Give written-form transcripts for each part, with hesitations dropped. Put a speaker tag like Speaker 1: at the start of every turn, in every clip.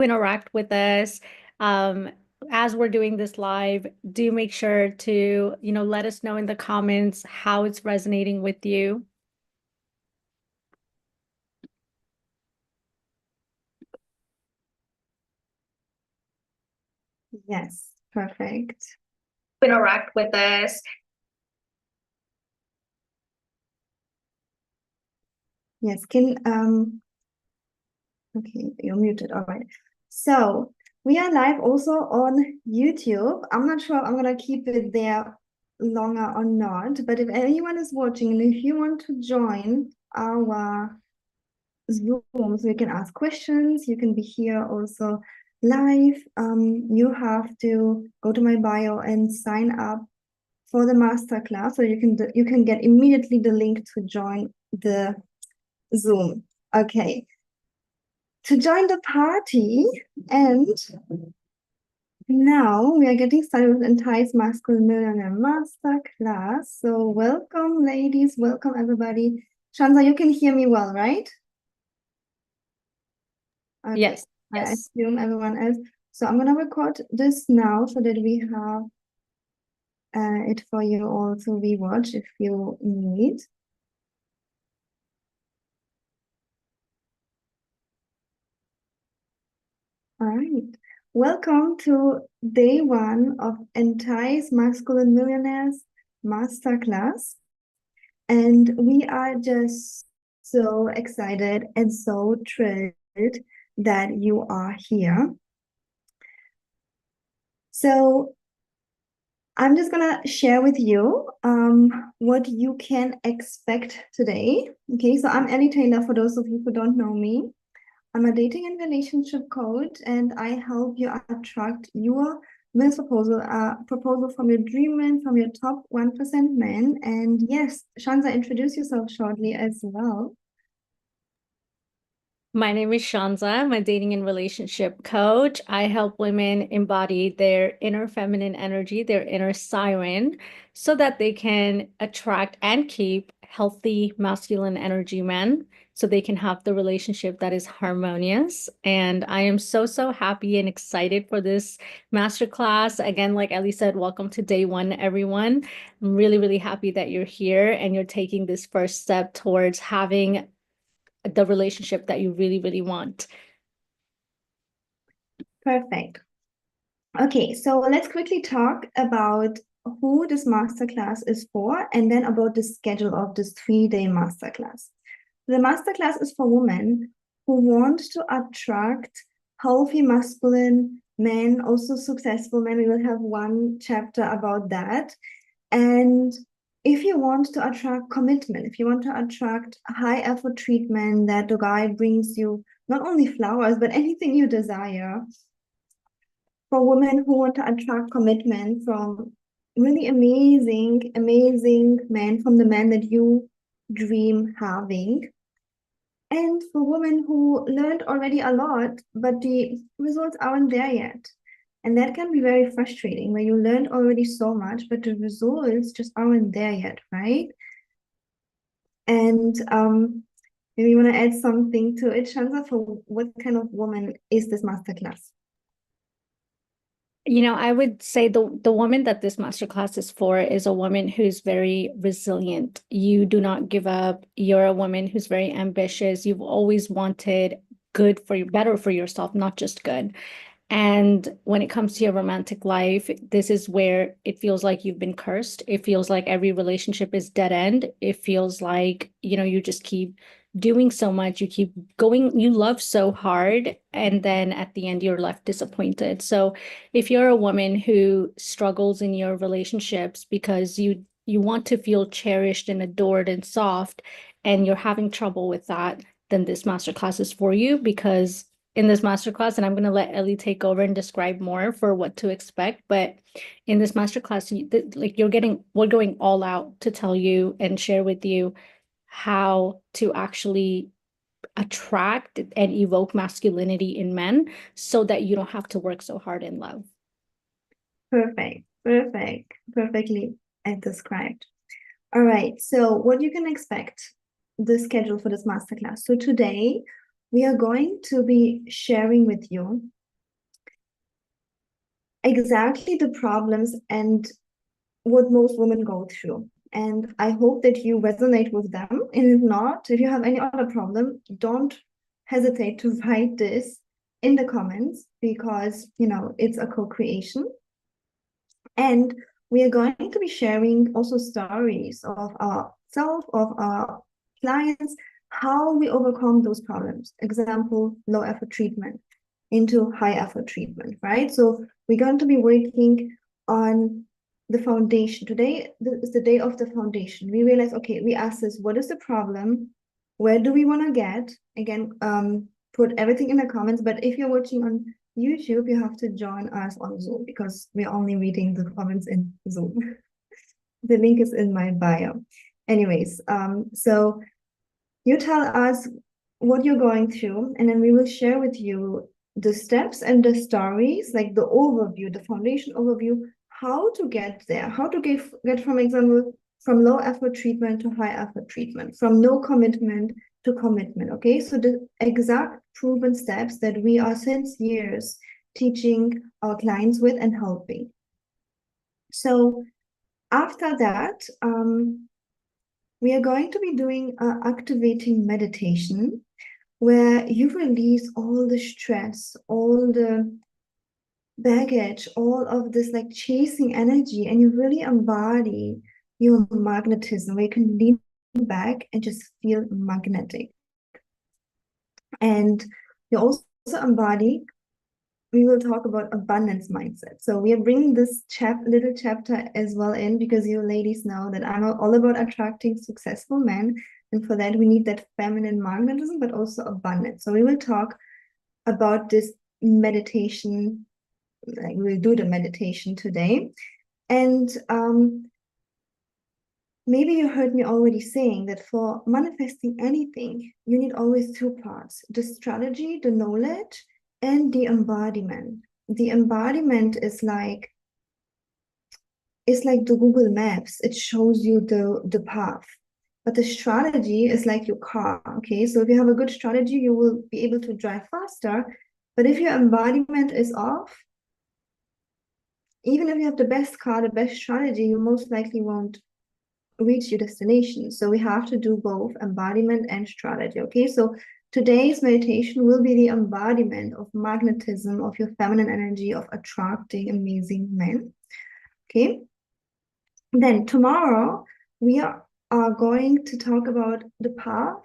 Speaker 1: interact with us. As we're doing this live, do make sure to, let us know in the comments how it's resonating with you.
Speaker 2: Yes, perfect.
Speaker 1: Interact with us.
Speaker 2: Yes, okay, you're muted. All right. So we are live also on YouTube. I'm not sure if I'm gonna keep it there longer or not, but if anyone is watching and if you want to join our Zoom, so you can ask questions, you can be here also live. You have to go to my bio and sign up for the masterclass, so you can get immediately the link to join the Zoom. Okay. To join the party, and now we are getting started with Entice Masculine Millionaire Masterclass. So welcome, ladies. Welcome, everybody. Shanza, you can hear me well, right? Okay.
Speaker 1: Yes.
Speaker 2: I
Speaker 1: Yes.
Speaker 2: assume everyone else. So I'm going to record this now so that we have it for you all to rewatch if you need. All right. Welcome to day one of Entice Masculine Millionaires Masterclass. And we are just so excited and so thrilled that you are here. So I'm just gonna share with you what you can expect today. Okay, so I'm Ellie Taylor, for those of you who don't know me. I'm a dating and relationship coach, and I help you attract your best proposal from your dream man, from your top 1% men. And yes, Shanza, introduce yourself shortly as well.
Speaker 1: My name is Shanza. I'm a dating and relationship coach. I help women embody their inner feminine energy, their inner siren, so that they can attract and keep healthy masculine energy men, so they can have the relationship that is harmonious. And I am so, so happy and excited for this masterclass. Again, like Ellie said, welcome to day one, everyone. I'm really, really happy that you're here and you're taking this first step towards having the relationship that you really, really want.
Speaker 2: Perfect. Okay, so let's quickly talk about who this masterclass is for and then about the schedule of this 3-day masterclass. The masterclass is for women who want to attract healthy masculine men, also successful men. We will have one chapter about that. And if you want to attract commitment, if you want to attract high effort treatment that the guy brings you not only flowers, but anything you desire, for women who want to attract commitment from really amazing, amazing men, from the men that you dream having. And for women who learned already a lot, but the results aren't there yet. And that can be very frustrating, where you learned already so much, but the results just aren't there yet, right? And maybe you want to add something to it, Shanza, for what kind of woman is this masterclass?
Speaker 1: I would say the woman that this masterclass is for is a woman who's very resilient. You do not give up. You're a woman who's very ambitious. You've always wanted good for you, better for yourself, not just good. And when it comes to your romantic life, this is where it feels like you've been cursed. It feels like every relationship is dead end. It feels like, you just keep doing so much. You keep going, you love so hard, and then at the end, you're left disappointed. So if you're a woman who struggles in your relationships because you want to feel cherished and adored and soft, and you're having trouble with that, then this masterclass is for you, because in this masterclass, and I'm going to let Ellie take over and describe more for what to expect. But in this masterclass, we're going all out to tell you and share with you how to actually attract and evoke masculinity in men so that you don't have to work so hard in love.
Speaker 2: Perfect, perfect, perfectly described. All right, so what you can expect, the schedule for this masterclass. So today we are going to be sharing with you exactly the problems and what most women go through. And I hope that you resonate with them. And if not, if you have any other problem, don't hesitate to write this in the comments, because it's a co-creation. And we are going to be sharing also stories of ourselves, of our clients, how we overcome those problems. Example, low effort treatment into high effort treatment, right? So we're going to be working on the foundation. Today is the day of the foundation. We realize, okay, we ask this, what is the problem? Where do we want to get? Again, put everything in the comments. But if you're watching on YouTube, you have to join us on Zoom, because we're only reading the comments in Zoom. The link is in my bio. Anyways, so you tell us what you're going through, and then we will share with you the steps and the stories, like the overview, the foundation overview, how to get there, how to get from example, from low effort treatment to high effort treatment, from no commitment to commitment. Okay, so the exact proven steps that we are since years teaching our clients with and helping. So after that, we are going to be doing an activating meditation where you release all the stress, all the baggage, all of this like chasing energy, and you really embody your magnetism, where you can lean back and just feel magnetic. And you also embody, we will talk about abundance mindset. So we are bringing this little chapter as well in, because you ladies know that I'm all about attracting successful men. And for that, we need that feminine magnetism, but also abundance. So we will talk about this meditation, like we'll do the meditation today. And maybe you heard me already saying that for manifesting anything, you need always two parts: the strategy, the knowledge, and the embodiment. The embodiment is like, it's like the Google Maps. It shows you the path. But the strategy is like your car. Okay, so if you have a good strategy, you will be able to drive faster. But if your embodiment is off, even if you have the best car, the best strategy, you most likely won't reach your destination. So we have to do both embodiment and strategy. Okay, so today's meditation will be the embodiment of magnetism, of your feminine energy, of attracting amazing men. Okay, then tomorrow we are going to talk about the path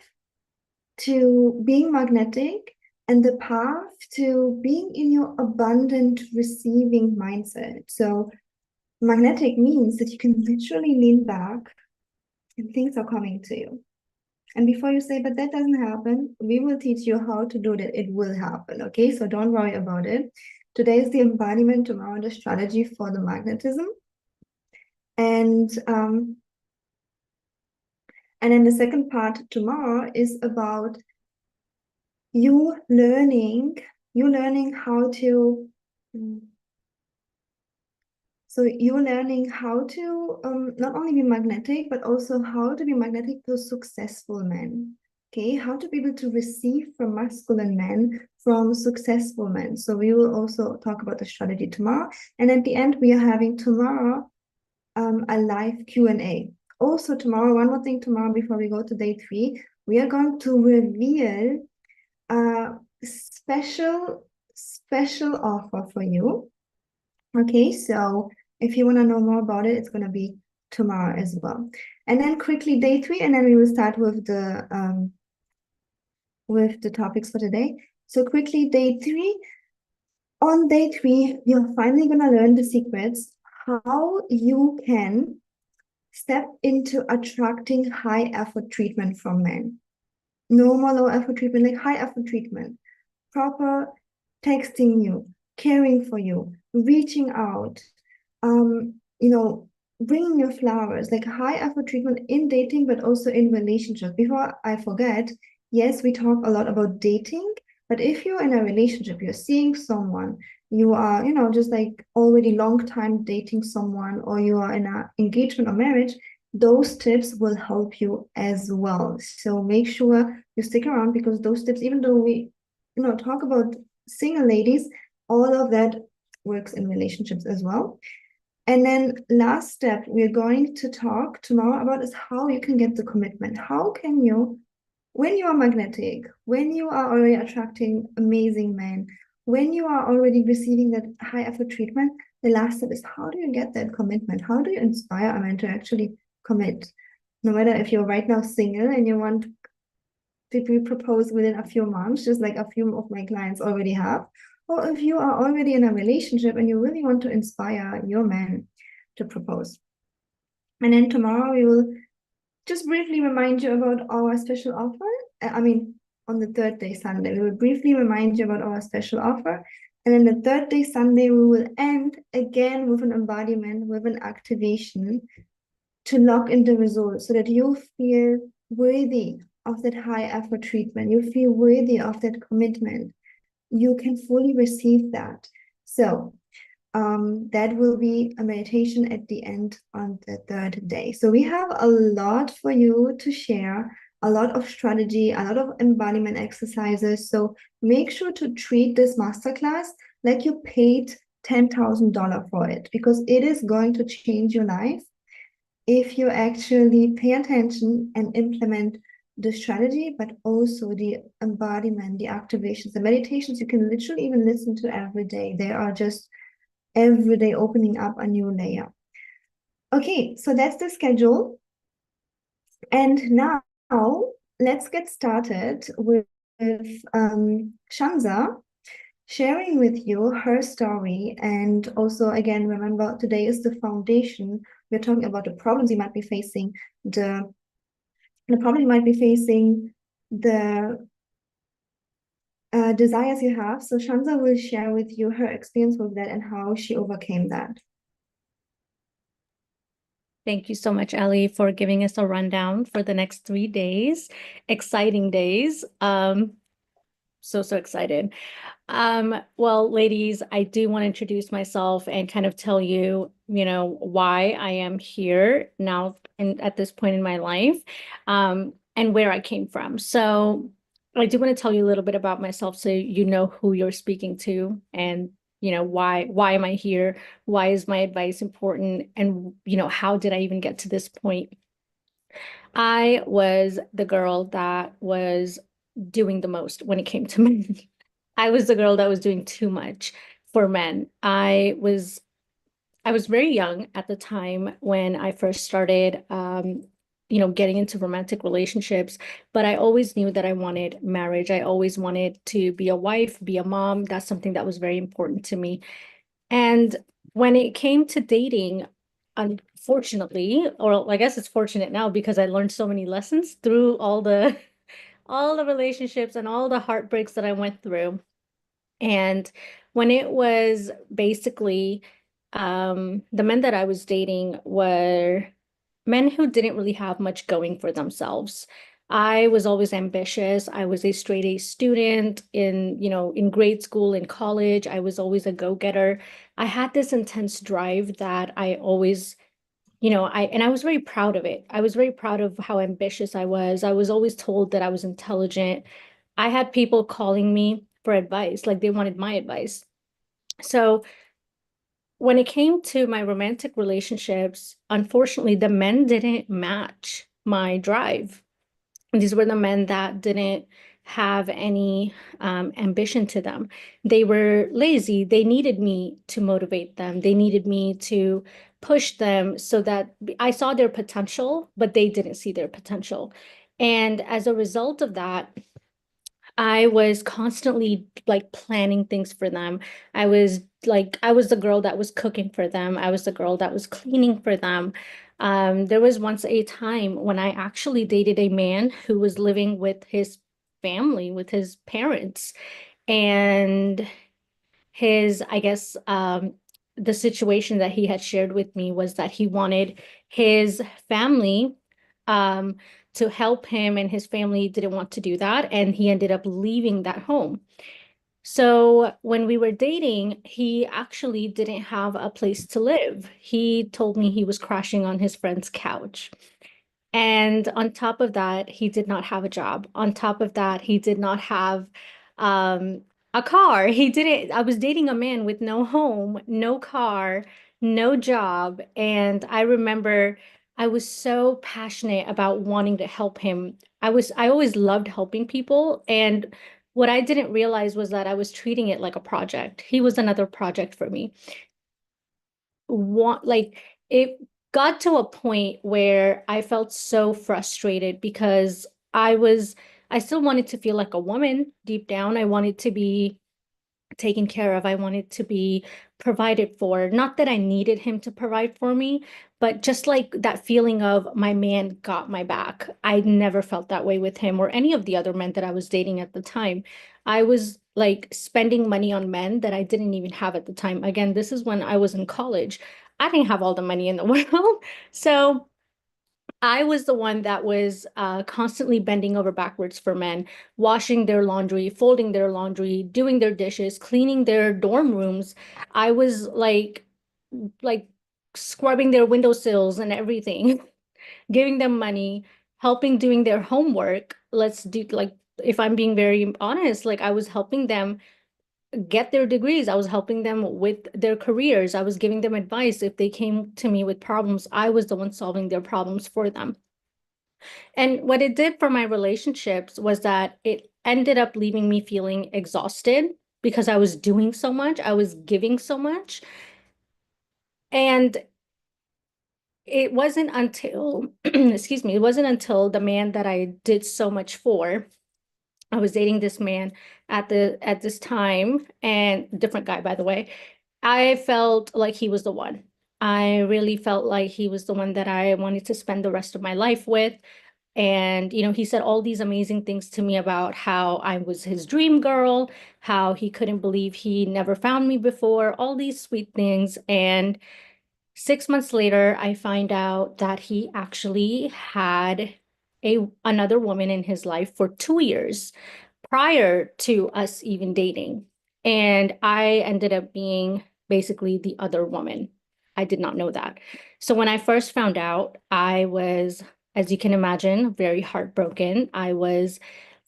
Speaker 2: to being magnetic and the path to being in your abundant receiving mindset. So magnetic means that you can literally lean back and things are coming to you. And before you say, but that doesn't happen, we will teach you how to do that. It will happen. Okay, so don't worry about it. Today is the embodiment, tomorrow the strategy for the magnetism. And then the second part tomorrow is about you learning how to so you're learning how to not only be magnetic, but also how to be magnetic to successful men. Okay, how to be able to receive from masculine men, from successful men. So we will also talk about the strategy tomorrow. And at the end, we are having tomorrow a live Q&A. Also tomorrow, one more thing tomorrow before we go to day 3, we are going to reveal a special offer for you. Okay, so if you want to know more about it, it's going to be tomorrow as well. And then quickly day 3, and then we will start with the topics for today. So quickly day 3. On day 3, you're finally going to learn the secrets how you can step into attracting high effort treatment from men. No more low effort treatment, like high effort treatment. Proper texting you, caring for you, reaching out, bringing your flowers, like high effort treatment in dating, but also in relationships. Before I forget, yes, we talk a lot about dating, but if you're in a relationship, you're seeing someone, you are, just like already long time dating someone, or you are in an engagement or marriage, those tips will help you as well. So make sure you stick around, because those tips, even though we, talk about single ladies, all of that works in relationships as well. And then last step we're going to talk tomorrow about is how you can get the commitment. How can you, when you are magnetic, when you are already attracting amazing men, when you are already receiving that high effort treatment, the last step is, how do you get that commitment? How do you inspire a man to actually commit? No matter if you're right now single and you want to be proposed within a few months, just like a few of my clients already have, or if you are already in a relationship and you really want to inspire your man to propose. And then tomorrow we will just briefly remind you about our special offer. On the third day, Sunday, we will briefly remind you about our special offer. And then the third day, Sunday, we will end again with an embodiment, with an activation to lock in the results so that you feel worthy of that high effort treatment. You feel worthy of that commitment. You can fully receive that. So that will be a meditation at the end on the third day. So we have a lot for you to share, a lot of strategy, a lot of embodiment exercises. So make sure to treat this masterclass like you paid $10,000 for it, because it is going to change your life if you actually pay attention and implement the strategy, but also the embodiment, the activations, the meditations you can literally even listen to every day. They are just every day opening up a new layer. Okay, so that's the schedule. And now let's get started with Shanza sharing with you her story. And also, again, remember, today is the foundation. We're talking about the problems you might be facing, the problem you might be facing, the desires you have. So Shanza will share with you her experience with that and how she overcame that.
Speaker 1: Thank you so much, Ellie, for giving us a rundown for the next 3 days. Exciting days. So excited. Well, ladies, I do want to introduce myself and kind of tell you, why I am here now and at this point in my life, and where I came from. So I do want to tell you a little bit about myself so you know who you're speaking to, and why am I here? Why is my advice important? And how did I even get to this point? I was the girl that was doing the most when it came to men. I was the girl that was doing too much for men. I was very young at the time when I first started getting into romantic relationships, but I always knew that I wanted marriage. I always wanted to be a wife, be a mom. That's something that was very important to me. And when it came to dating, unfortunately, or I guess it's fortunate now because I learned so many lessons through all the all the relationships and all the heartbreaks that I went through. And when it was basically the men that I was dating were men who didn't really have much going for themselves. I was always ambitious. I was a straight A student in grade school, in college. I was always a go-getter. I had this intense drive that I always, I was very proud of it. I was very proud of how ambitious I was. I was always told that I was intelligent. I had people calling me for advice, like they wanted my advice. So when it came to my romantic relationships, unfortunately, the men didn't match my drive. These were the men that didn't have any ambition to them. They were lazy. They needed me to motivate them. They needed me to push them so that I saw their potential, but they didn't see their potential. And as a result of that, I was constantly like planning things for them. I was the girl that was cooking for them. I was the girl that was cleaning for them. There was once a time when I actually dated a man who was living with his family, with his parents. And I guess, the situation that he had shared with me was that he wanted his family, to help him, and his family didn't want to do that. And he ended up leaving that home. So when we were dating, he actually didn't have a place to live. He told me he was crashing on his friend's couch. And on top of that, he did not have a job. On top of that, he did not have um, a car. He didn't, I was dating a man with no home, no car, no job. And I remember I was so passionate about wanting to help him. I always loved helping people. And what I didn't realize was that I was treating it like a project. He was another project for me. Like it got to a point where I felt so frustrated because I still wanted to feel like a woman deep down. I wanted to be taken care of. I wanted to be provided for. Not that I needed him to provide for me, but just like that feeling of my man got my back. I never felt that way with him or any of the other men that I was dating at the time. I was like spending money on men that I didn't even have at the time. Again, this is when I was in college. I didn't have all the money in the world. So I was the one that was constantly bending over backwards for men, washing their laundry, folding their laundry, doing their dishes, cleaning their dorm rooms. I was like scrubbing their windowsills and everything, giving them money, helping doing their homework. Let's do like if I'm being very honest, like I was helping them get their degrees. I was helping them with their careers. I was giving them advice. If they came to me with problems, I was the one solving their problems for them. And what it did for my relationships was that it ended up leaving me feeling exhausted because I was doing so much, I was giving so much. And it wasn't until, excuse me, it wasn't until the man that I did so much for, I was dating this man at this time, and different guy, by the way. I felt like he was the one. I really felt like he was the one that I wanted to spend the rest of my life with. And, he said all these amazing things to me about how I was his dream girl, how he couldn't believe he never found me before, all these sweet things. And 6 months later, I find out that he actually had another woman in his life for 2 years prior to us even dating. And I ended up being basically the other woman. I did not know that. So when I first found out, I was, as you can imagine, very heartbroken. I was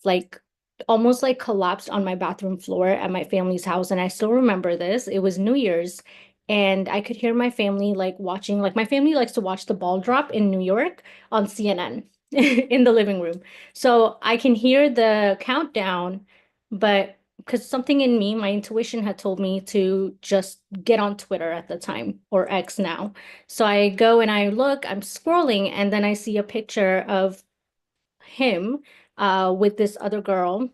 Speaker 1: like almost like collapsed on my bathroom floor at my family's house. And I still remember this. It was New Year's. And I could hear my family like watching, like my family likes to watch the ball drop in New York on CNN in the living room. So I can hear the countdown, but because something in me, my intuition had told me to just get on Twitter at the time, or X now. So I go and I look, I'm scrolling, and then I see a picture of him with this other girl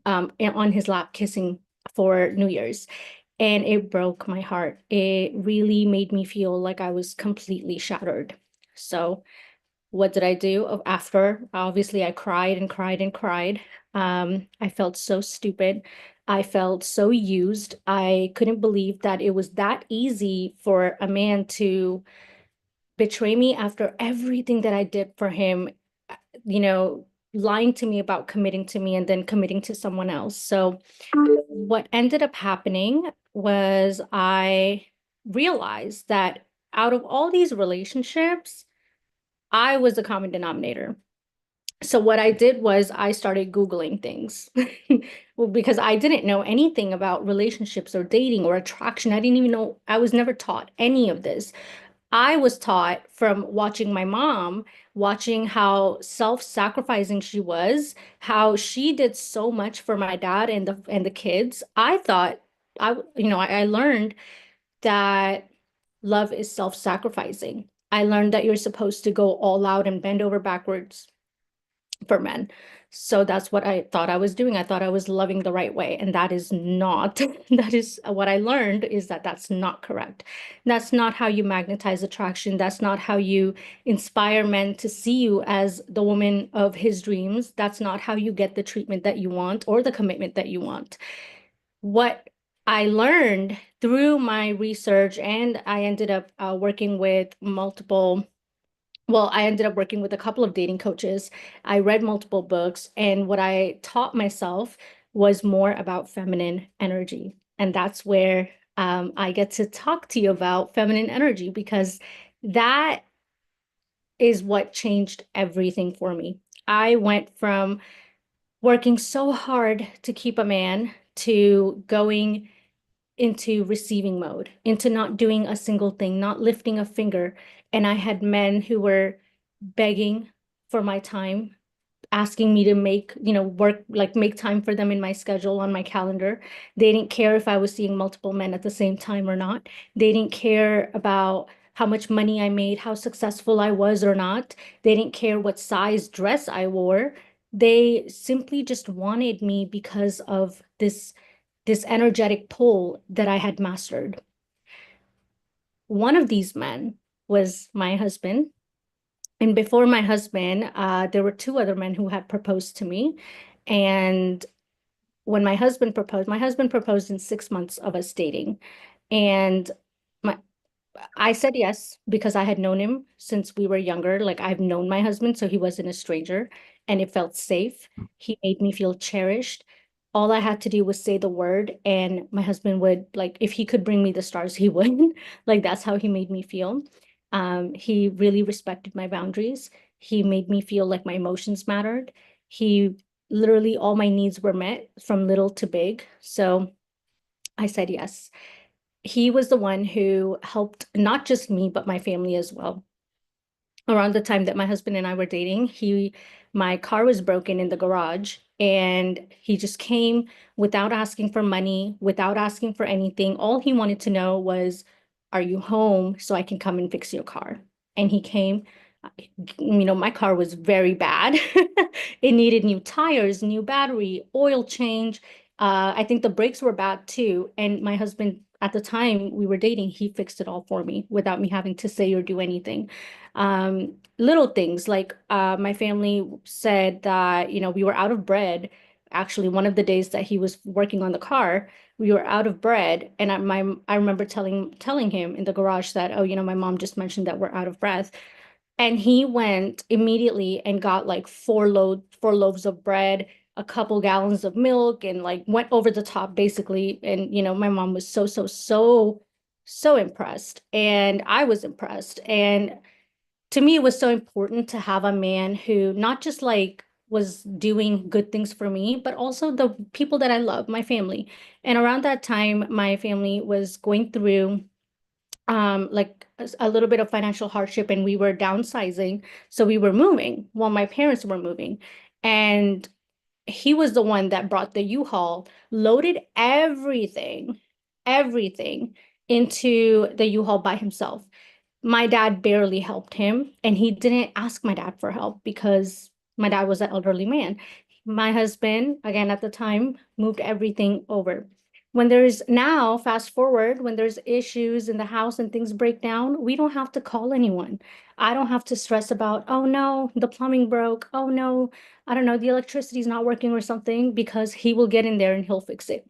Speaker 1: on his lap kissing for New Year's. And it broke my heart. It really made me feel like I was completely shattered. So what did I do after? Obviously, I cried and cried and cried. I felt so stupid. I felt so used. I couldn't believe that it was that easy for a man to betray me after everything that I did for him, you know, lying to me about committing to me and then committing to someone else. So what ended up happening was I realized that out of all these relationships, I was the common denominator. So what I did was I started Googling things. Well, because I didn't know anything about relationships or dating or attraction. I didn't even know, I was never taught any of this. I was taught from watching my mom, watching how self-sacrificing she was, how she did so much for my dad and the kids. I thought I learned that love is self-sacrificing. I learned that you're supposed to go all out and bend over backwards for men. So that's what I thought I was doing. I thought I was loving the right way. And that is not, that is what I learned is that that's not correct. That's not how you magnetize attraction. That's not how you inspire men to see you as the woman of his dreams. That's not how you get the treatment that you want or the commitment that you want. What I learned through my research, and I ended up working with I ended up working with a couple of dating coaches. I read multiple books, and what I taught myself was more about feminine energy. And that's where I get to talk to you about feminine energy, because that is what changed everything for me. I went from working so hard to keep a man to going into receiving mode, into not doing a single thing, not lifting a finger. And I had men who were begging for my time, asking me to make, work, like make time for them in my schedule on my calendar. They didn't care if I was seeing multiple men at the same time or not. They didn't care about how much money I made, how successful I was or not. They didn't care what size dress I wore. They simply just wanted me because of this energetic pull that I had mastered. One of these men was my husband. And before my husband, there were two other men who had proposed to me. And when my husband proposed in 6 months of us dating. And my I said yes because I had known him since we were younger. Like, I've known my husband, so he wasn't a stranger, and it felt safe. He made me feel cherished. All I had to do was say the word, and my husband would, like, if he could bring me the stars, he would. Like, that's how he made me feel. He really respected my boundaries. He made me feel like my emotions mattered. He literally, all my needs were met from little to big. So I said yes. He was the one who helped not just me, but my family as well. Around the time that my husband and I were dating, my car was broken in the garage, and he just came without asking for money, without asking for anything. All he wanted to know was, are you home so I can come and fix your car? And he came. My car was very bad. It needed new tires, new battery, oil change. I think the brakes were bad too. And my husband, at the time we were dating, he fixed it all for me without me having to say or do anything. Little things like my family said that, we were out of bread. Actually, one of the days that he was working on the car, we were out of bread. And I remember telling him in the garage that, oh, my mom just mentioned that we're out of bread. And he went immediately and got like four loaves of bread, a couple gallons of milk, and like went over the top basically. And my mom was so impressed. And I was impressed. And to me, it was so important to have a man who not just like was doing good things for me, but also the people that I love, my family. And around that time, my family was going through like a little bit of financial hardship, and we were downsizing. So we were moving while my parents were moving. And he was the one that brought the U-Haul, loaded everything into the U-Haul by himself. My dad barely helped him, and he didn't ask my dad for help because my dad was an elderly man. My husband, again at the time, moved everything over. When there's now, fast forward, when there's issues in the house and things break down, we don't have to call anyone. I don't have to stress about, oh no, the plumbing broke. Oh no, I don't know, the electricity's not working or something, because he will get in there and he'll fix it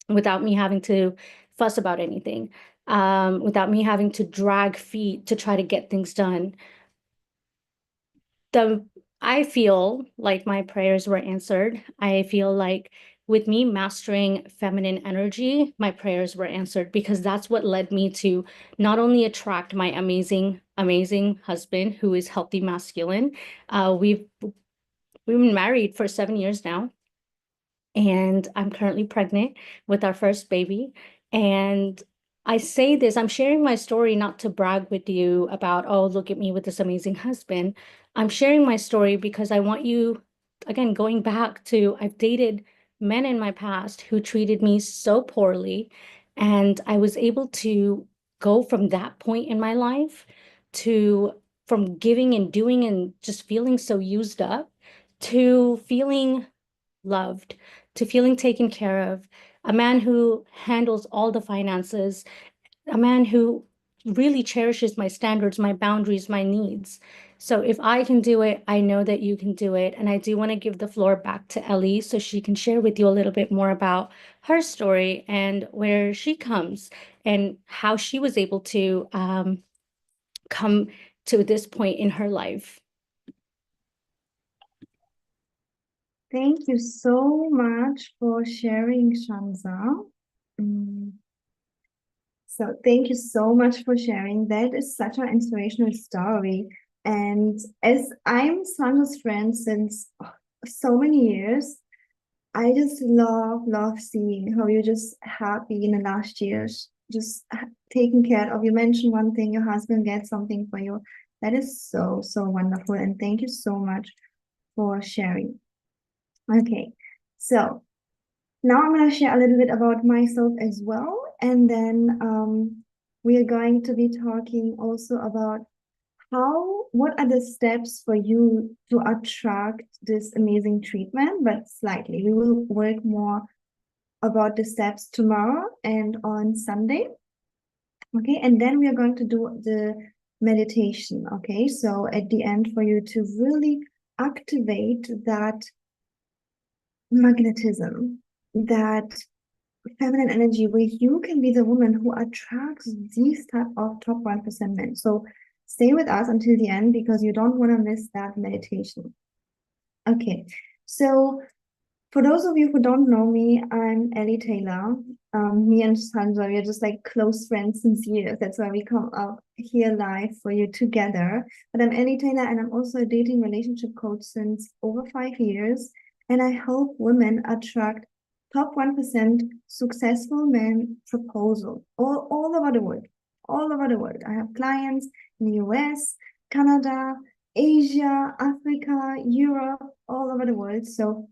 Speaker 1: without me having to fuss about anything, without me having to drag feet to try to get things done. I feel like my prayers were answered. I feel like with me mastering feminine energy, my prayers were answered, because that's what led me to not only attract my amazing husband who is healthy masculine. We've been married for 7 years now, and I'm currently pregnant with our first baby. And I say this, I'm sharing my story not to brag with you about, oh, look at me with this amazing husband. I'm sharing my story because I want you, again, going back to, I've dated men in my past who treated me so poorly. And I was able to go from that point in my life to, from giving and doing and just feeling so used up, to feeling loved, to feeling taken care of, a man who handles all the finances, a man who really cherishes my standards, my boundaries, my needs. So if I can do it, I know that you can do it. And I do want to give the floor back to Ellie so she can share with you a little bit more about her story and where she comes and how she was able to come to this point in her life.
Speaker 2: Thank you so much for sharing, Shanza. Mm. So thank you so much for sharing. That is such an inspirational story. And as I'm Shanza's friend since so many years, I just love seeing how you're just happy in the last years, just taking care of. You mentioned one thing, your husband gets something for you. That is so wonderful. And thank you so much for sharing. Okay, so now I'm going to share a little bit about myself as well. And then we are going to be talking also about what are the steps for you to attract this amazing treatment, but slightly. We will work more about the steps tomorrow and on Sunday. Okay, and then we are going to do the meditation. Okay, so at the end, for you to really activate that magnetism, that feminine energy, where you can be the woman who attracts these type of top 1% men. So stay with us until the end because you don't want to miss that meditation. Okay, so for those of you who don't know me, I'm Ellie Taylor. Me and Sandra, we are just like close friends since years. That's why we come up here live for you together. But I'm Ellie Taylor, and I'm also a dating relationship coach since over 5 years. And I help women attract top 1% successful men proposal all over the world. All over the world. I have clients in the US, Canada, Asia, Africa, Europe, all over the world. So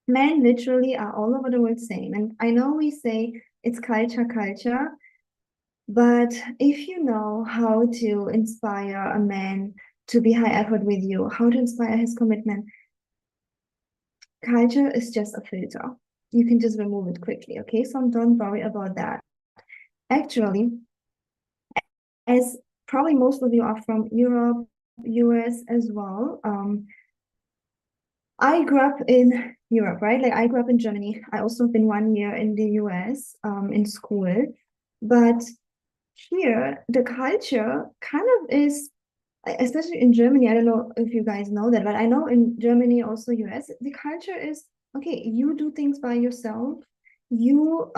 Speaker 2: men literally are all over the world same. And I know we say it's culture, but if you know how to inspire a man to be high effort with you, how to inspire his commitment, culture is just a filter. You can just remove it quickly, okay? So don't worry about that. Actually, as probably most of you are from Europe, US as well, I grew up in Europe, right? Like I grew up in Germany. I also been 1 year in the US in school. But here, the culture kind of is, especially in Germany, I don't know if you guys know that, but I know in Germany, also US, the culture is, okay, you do things by yourself. You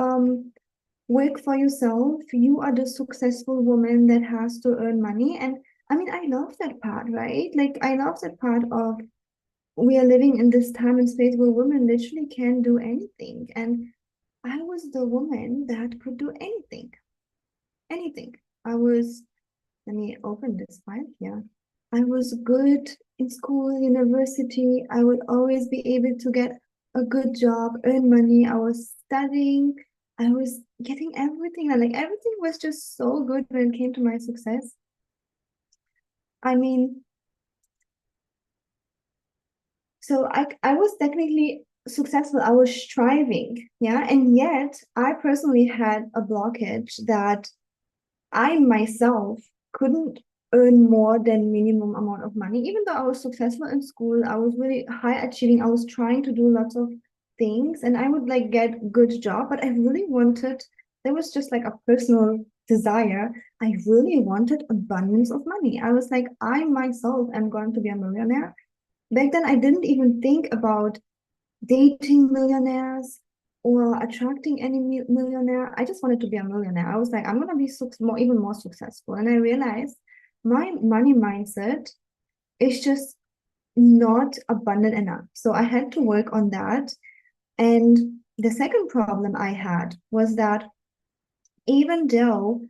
Speaker 2: work for yourself. You are the successful woman that has to earn money. And I mean, I love that part, right? Like I love that part of we are living in this time and space where women literally can do anything. And I was the woman that could do anything. Anything. Let me open this file here. I was good in school, university. I would always be able to get a good job, earn money. I was studying. I was getting everything. And like everything was just so good when it came to my success. I mean, so I was technically successful. I was striving, yeah. And yet I personally had a blockage that I myself couldn't earn more than minimum amount of money. Even though I was successful in school, I was really high achieving. I was trying to do lots of things and I would like get good job, but I really wanted, there was just like a personal desire. I really wanted abundance of money. I was like, I myself am going to be a millionaire. Back then, I didn't even think about dating millionaires or attracting any millionaire. I just wanted to be a millionaire. I was like, I'm gonna be even more successful. And I realized my money mindset is just not abundant enough. So I had to work on that. And the second problem I had was that even though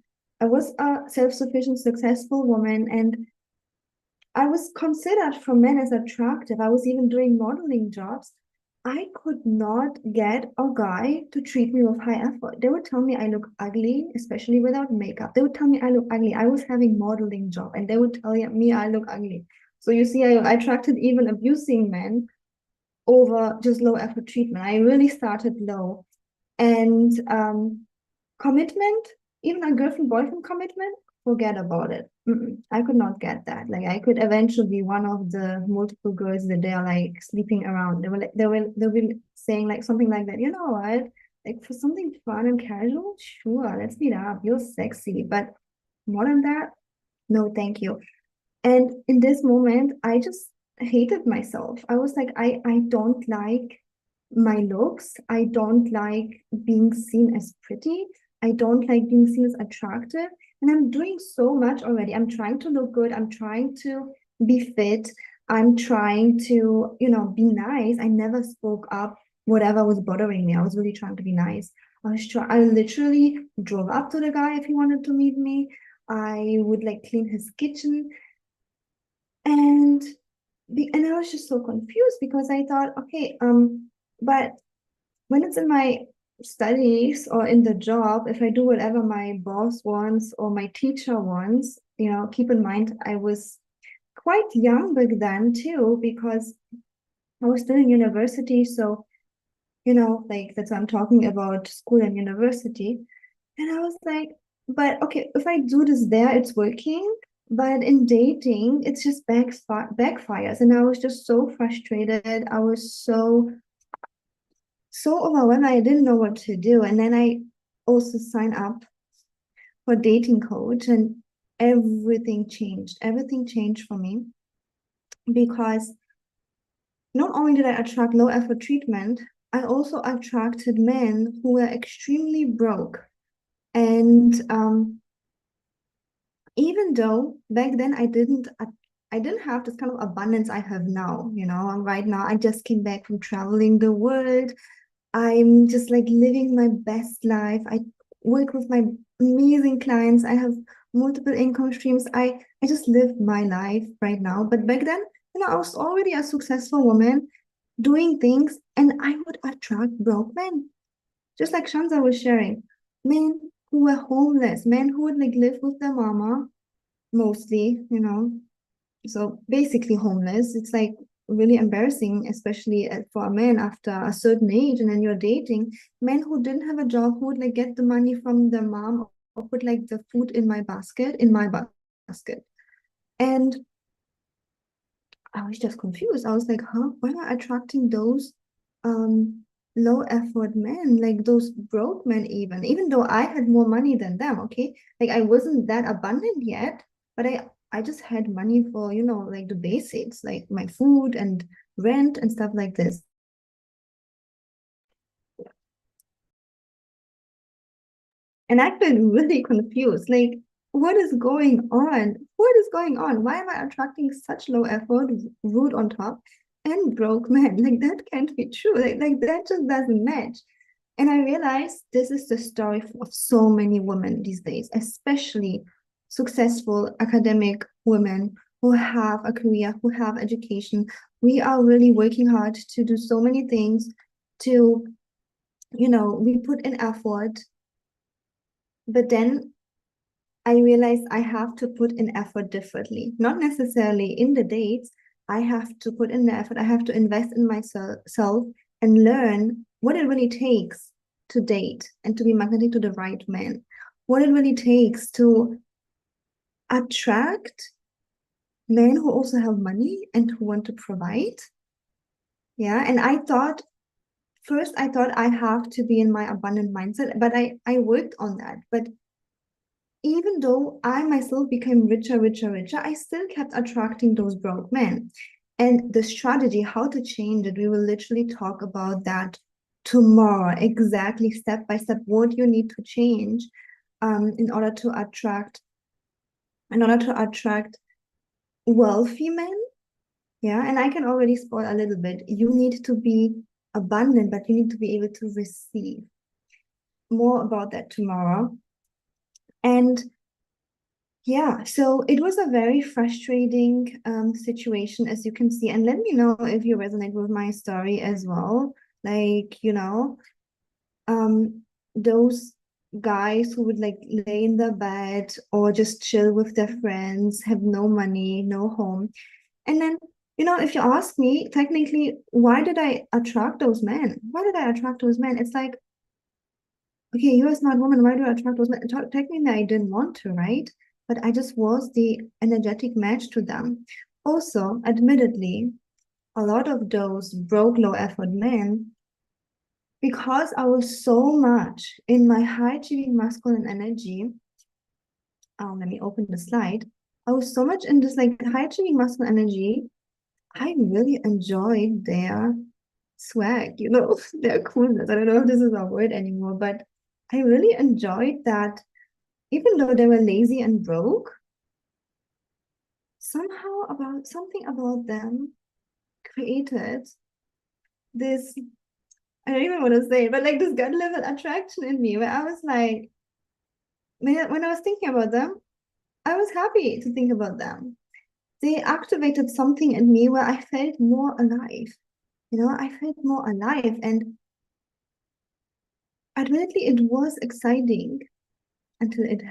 Speaker 2: I was a self-sufficient, successful woman and I was considered from men as attractive. I was even doing modeling jobs. I could not get a guy to treat me with high effort. They would tell me I look ugly, especially without makeup. They would tell me I look ugly. I was having modeling job and they would tell me I look ugly. So you see, I attracted even abusing men over just low effort treatment. I really started low. And commitment, even a girlfriend boyfriend commitment, forget about it. I could not get that. Like I could eventually be one of the multiple girls that they are like sleeping around. They'll be saying like something like that. You know what? Like for something fun and casual, sure, let's meet up. You're sexy, but more than that, no, thank you. And in this moment, I just hated myself. I was like, I don't like my looks. I don't like being seen as pretty. I don't like being seen as attractive. And I'm doing so much already. I'm trying to look good. I'm trying to be fit. I'm trying to, be nice. I never spoke up whatever was bothering me. I was really trying to be nice. I literally drove up to the guy if he wanted to meet me. I would like clean his kitchen. And and I was just so confused because I thought, okay, but when it's in my studies or in the job, if I do whatever my boss wants or my teacher wants, keep in mind I was quite young back then too, because I was still in university. So, like that's what I'm talking about, school and university. And I was like, but okay, if I do this there, it's working. But in dating, it's just backfires. And I was just so frustrated. I was so overwhelmed. I didn't know what to do. And then I also signed up for dating coach, and everything changed. Everything changed for me because not only did I attract low effort treatment, I also attracted men who were extremely broke. And even though back then I didn't have this kind of abundance I have now, right now I just came back from traveling the world. I'm just like living my best life. I work with my amazing clients. I have multiple income streams. I just live my life right now. But back then, I was already a successful woman doing things, and I would attract broke men. Just like Shanza was sharing, men who were homeless, men who would like live with their mama mostly. So basically homeless. It's like really embarrassing, especially for a man after a certain age, and then you're dating men who didn't have a job, who would like get the money from their mom or put like the food in my basket. And I was just confused. I was like, huh, why am I attracting those um low effort men, like those broke men, even though I had more money than them, okay? Like I wasn't that abundant yet, but I just had money for, like the basics, like my food and rent and stuff like this. And I felt really confused. Like, what is going on? What is going on? Why am I attracting such low effort, rude on top, and broke men? Like, that can't be true. Like that just doesn't match. And I realized this is the story of so many women these days, especially successful academic women who have a career, who have education. We are really working hard to do so many things to, we put in effort, but then I realized I have to put in effort differently, not necessarily in the dates. I have to put in the effort. I have to invest in myself and learn what it really takes to date and to be magnetic to the right man. What it really takes to attract men who also have money and who want to provide. Yeah. And first I thought I have to be in my abundant mindset, but I worked on that. But even though I myself became richer, richer, richer, I still kept attracting those broke men. And the strategy, how to change it, we will literally talk about that tomorrow, exactly step by step, what you need to change in order to attract, wealthy men. Yeah, and I can already spoil a little bit. You need to be abundant, but you need to be able to receive. More about that tomorrow. And yeah, so it was a very frustrating situation, as you can see. And let me know if you resonate with my story as well. Like, those guys who would like lay in their bed or just chill with their friends, have no money, no home. And then, if you ask me, technically, why did I attract those men? Why did I attract those men? It's like, okay, you're a smart woman. Why do I attract those men? Technically, I didn't want to, right? But I just was the energetic match to them. Also, admittedly, a lot of those broke low effort men, because I was so much in my high achieving masculine energy. Let me open the slide. I was so much in this like high achieving masculine energy. I really enjoyed their swag, their coolness. I don't know if this is a word anymore, but I really enjoyed that even though they were lazy and broke, somehow about something about them created this, I don't even want to say it, but like this gut level attraction in me where I was like, when I was thinking about them, I was happy to think about them. They activated something in me where I felt more alive. I felt more alive. And admittedly, it was exciting until it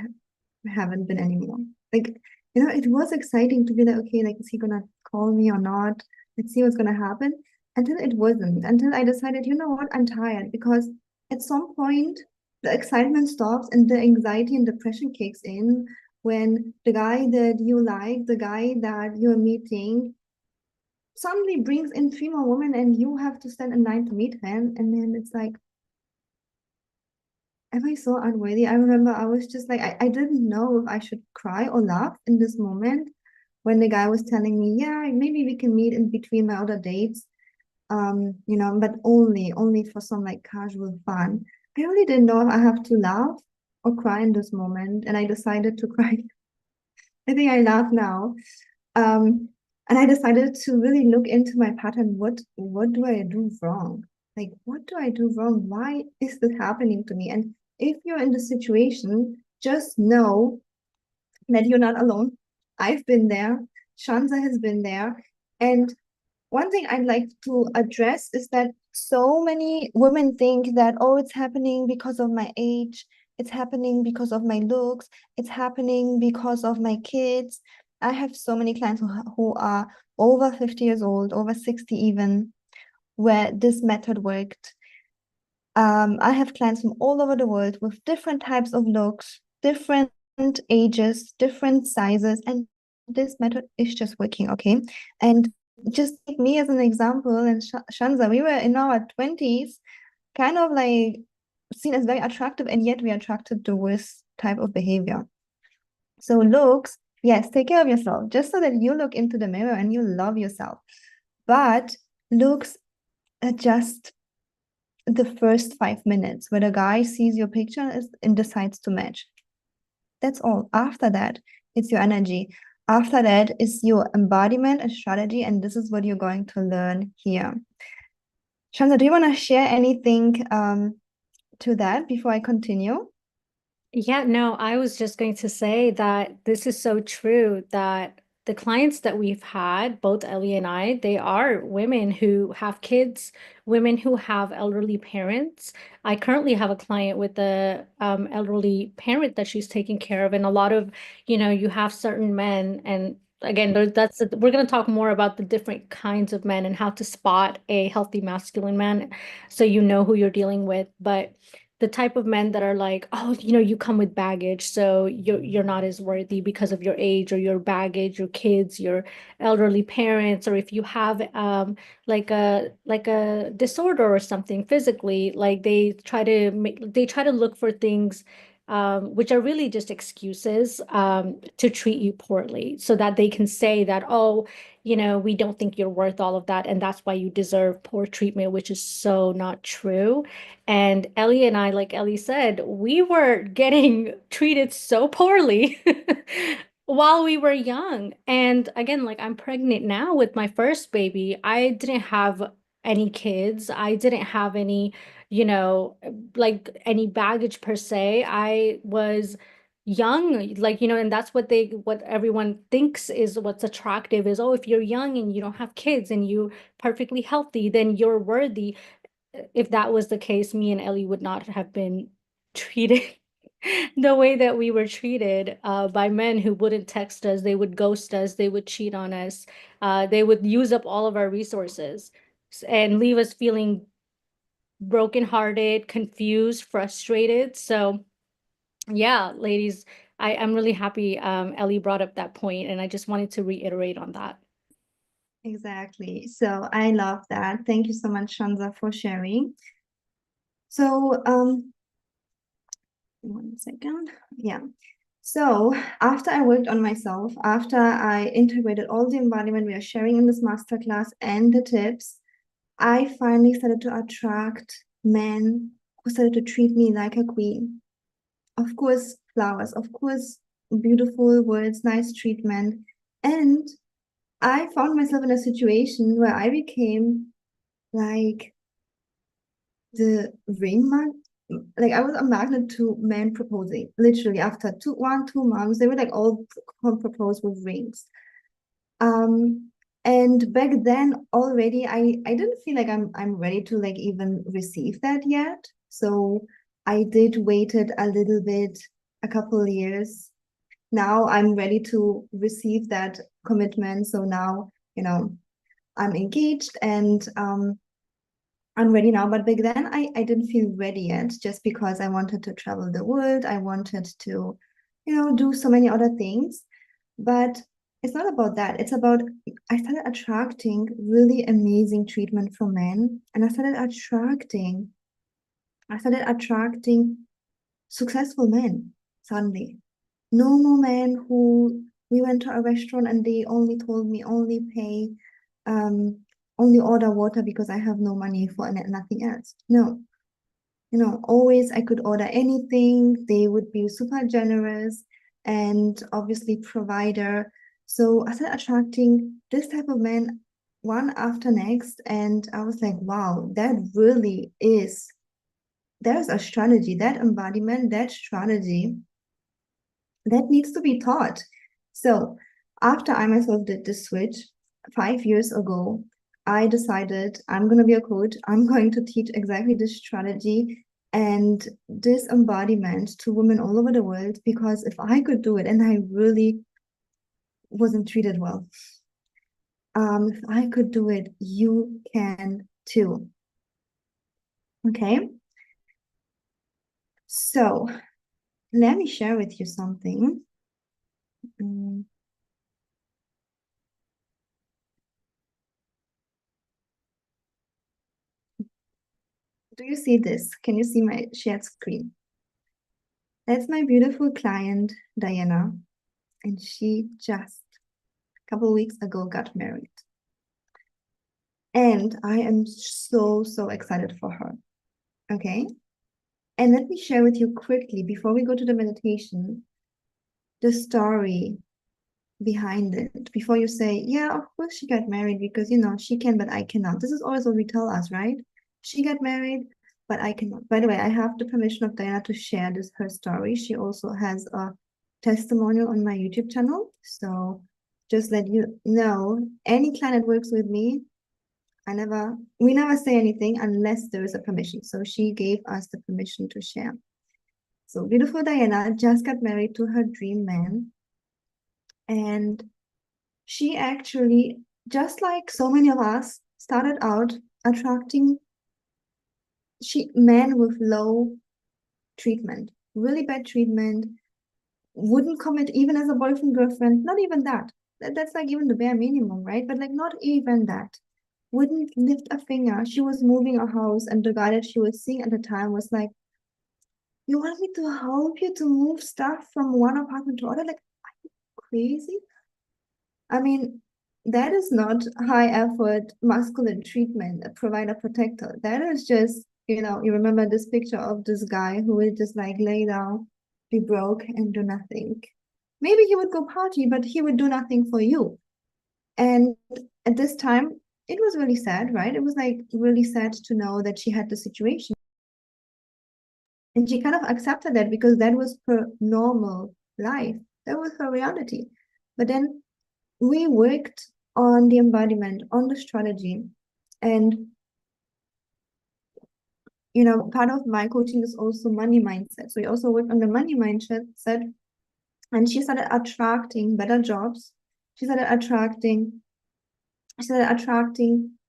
Speaker 2: haven't been anymore. Like, it was exciting to be like, okay, like, is he gonna call me or not? Let's see what's gonna happen. Until it wasn't, until I decided, you know what, I'm tired. Because at some point, the excitement stops and the anxiety and depression kicks in when the guy that you like, the guy that you're meeting, suddenly brings in three more women and you have to stand in line to meet him. And then it's like, am I so unworthy? I remember I was just like, I didn't know if I should cry or laugh in this moment when the guy was telling me, yeah, maybe we can meet in between my other dates. But only for some like casual fun. I really didn't know if I have to laugh or cry in this moment, and I decided to cry. I think I laugh now. Um, and I decided to really look into my pattern. What do I do wrong? Like, what do I do wrong? Why is this happening to me? And if you're in the situation, just know that you're not alone. I've been there. Shanza has been there. And one thing I'd like to address is that so many women think that, oh, it's happening because of my age, it's happening because of my looks, it's happening because of my kids. I have so many clients who are over 50 years old, over 60 even, where this method worked. I have clients from all over the world with different types of looks, different ages, different sizes, and this method is just working, okay? And just take me as an example, and Shanza, we were in our 20s, kind of like seen as very attractive, and yet we attracted the worst type of behavior. So looks, yes, take care of yourself, just so that you look into the mirror and you love yourself. But looks are just the first 5 minutes where the guy sees your picture and decides to match. That's all. After that, it's your energy. After that is your embodiment and strategy, and this is what you're going to learn here. Shanza, do you want to share anything to that before I continue?
Speaker 1: Yeah, no, I was just going to say that this is so true that the clients that we've had, both Ellie and I, they are women who have kids, women who have elderly parents. I currently have a client with a elderly parent that she's taking care of, and a lot of, you have certain men, and again, we're going to talk more about the different kinds of men and how to spot a healthy masculine man, so you know who you're dealing with, but the type of men that are like, oh, you come with baggage, so you're not as worthy because of your age or your baggage, your kids, your elderly parents, or if you have like a disorder or something physically, like they try to look for things which are really just excuses to treat you poorly so that they can say that, oh, we don't think you're worth all of that, and that's why you deserve poor treatment, which is so not true. And Ellie and I, like Ellie said, we were getting treated so poorly while we were young. And again, like I'm pregnant now with my first baby. I didn't have any kids. I didn't have any, like any baggage per se. I was young, like, and that's what everyone thinks is what's attractive is, oh, if you're young and you don't have kids and you're perfectly healthy, then you're worthy. If that was the case, me and Ellie would not have been treated the way that we were treated by men who wouldn't text us, they would ghost us, they would cheat on us, they would use up all of our resources and leave us feeling brokenhearted, confused, frustrated. So, yeah, ladies, I'm really happy Ellie brought up that point, and I just wanted to reiterate on that.
Speaker 2: Exactly. So I love that. Thank you so much, Shanza, for sharing. So, one second. Yeah. So after I worked on myself, after I integrated all the embodiment we are sharing in this masterclass and the tips, I finally started to attract men who started to treat me like a queen. Of course, flowers, of course, beautiful words, nice treatment. And I found myself in a situation where I became like the ring magnet. Like I was a magnet to men proposing. Literally, after 2 months, they were like all proposed with rings. And back then already, I didn't feel like I'm ready to like even receive that yet. So I did waited a little bit, a couple of years. Now I'm ready to receive that commitment. So now, I'm engaged and I'm ready now. But back then I didn't feel ready yet, just because I wanted to travel the world. I wanted to, do so many other things. But it's not about that. It's about I started attracting really amazing treatment from men, and I started attracting successful men suddenly. No more men who we went to a restaurant and they only told me um only order water because I have no money for nothing else. No, always I could order anything. They would be super generous and obviously provider. So I started attracting this type of men one after next. And I was like, wow, that really is, there's a strategy, that embodiment, that strategy that needs to be taught. So after I myself did this switch 5 years ago, I decided I'm going to be a coach. I'm going to teach exactly this strategy and this embodiment to women all over the world, because if I could do it and I really wasn't treated well, if I could do it, you can too. Okay. So let me share with you something. Do you see this? Can you see my shared screen? That's my beautiful client, Diana, and she just a couple weeks ago got married. And I am so, so excited for her. Okay. And let me share with you quickly, before we go to the meditation, the story behind it. Before you say, yeah, of course she got married because, she can, but I cannot. This is always what we tell us, right? She got married, but I cannot. By the way, I have the permission of Diana to share her story. She also has a testimonial on my YouTube channel. So just let you know, any client that works with me, we never say anything unless there is a permission. So she gave us the permission to share. So beautiful Diana just got married to her dream man. And she actually, just like so many of us, started out attracting men with low treatment, really bad treatment, wouldn't commit even as a boyfriend, girlfriend, not even that. That's like even the bare minimum, right? But like not even that. Wouldn't lift a finger. She was moving a house, and the guy that she was seeing at the time was like, you want me to help you to move stuff from one apartment to other? Like, are you crazy? I mean, that is not high effort masculine treatment, a provider protector. That is just, you remember this picture of this guy who would just like lay down, be broke, and do nothing. Maybe he would go party, but he would do nothing for you. And at this time, it was really sad, right? It was like really sad to know that she had the situation. And she kind of accepted that because that was her normal life. That was her reality. But then we worked on the embodiment, on the strategy. And, part of my coaching is also money mindset. So we also work on the money mindset. And she started attracting better jobs. She started attracting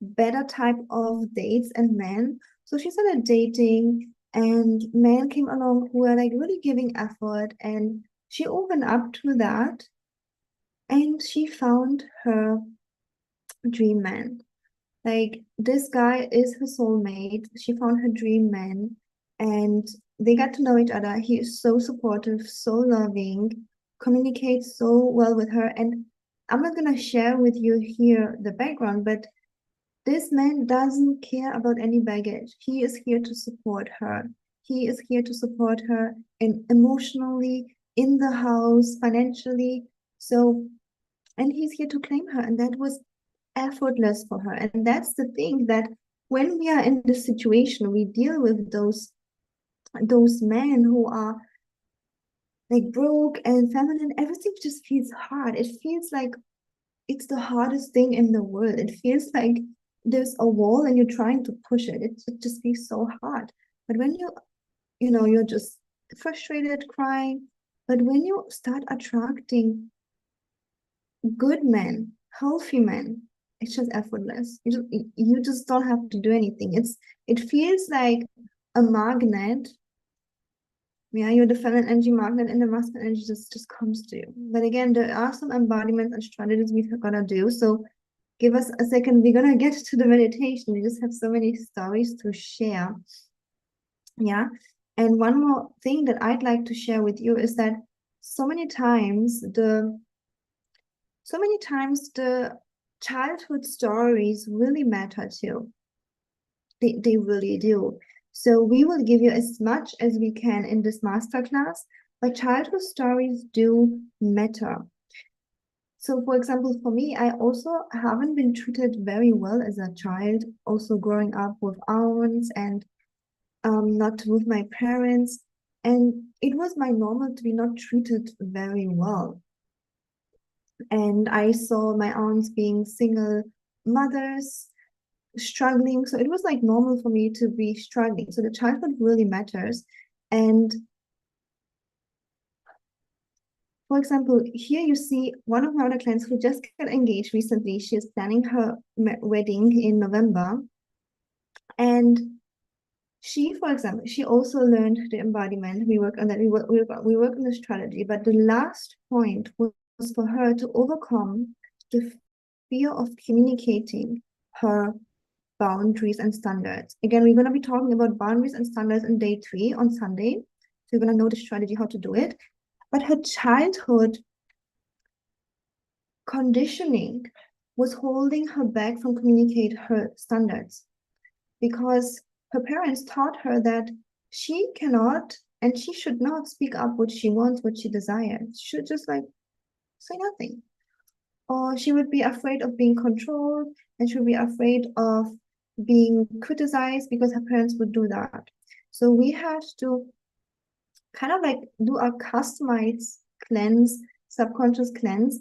Speaker 2: better type of dates and men. So she started dating, and men came along who were like really giving effort, and she opened up to that, and she found her dream man. Like this guy is her soulmate. She found her dream man, and they got to know each other. He is so supportive, so loving, communicates so well with her. And I'm not gonna share with you here the background, but this man doesn't care about any baggage. He is here to support her. He is here to support her and emotionally, in the house, financially. So, and he's here to claim her. And that was effortless for her. And that's the thing, that when we are in this situation, we deal with those men who are like broke and feminine. Everything just feels hard. It feels like it's the hardest thing in the world. It feels like there's a wall and you're trying to push it. It just feels so hard. But when you're just frustrated, crying. But when you start attracting good men, healthy men, it's just effortless. You just don't have to do anything. It feels like a magnet. Yeah, you're the feminine energy magnet, and the masculine energy just comes to you. But again, there are some embodiments and strategies we're gonna do. So give us a second. We're gonna get to the meditation. We just have so many stories to share. Yeah. And one more thing that I'd like to share with you is that so many times the childhood stories really matter too. They really do. So we will give you as much as we can in this masterclass, but childhood stories do matter. So for example, for me, I also haven't been treated very well as a child, also growing up with aunts and not with my parents. And it was my normal to be not treated very well. And I saw my aunts being single mothers, struggling. So it was like normal for me to be struggling. So the childhood really matters. And for example, here you see one of my other clients who just got engaged recently. She is planning her wedding in November. And she, for example, she also learned the embodiment. We work on that. We work on the strategy. But the last point was for her to overcome the fear of communicating her boundaries and standards. Again, we're going to be talking about boundaries and standards in day 3 on Sunday. So you're going to know the strategy, how to do it. But her childhood conditioning was holding her back from communicate her standards, because her parents taught her that she cannot and she should not speak up what she wants, what she desires. She should just like say nothing. Or she would be afraid of being controlled, and she would be afraid of being criticized because her parents would do that. So we had to kind of like do a customized cleanse, subconscious cleanse.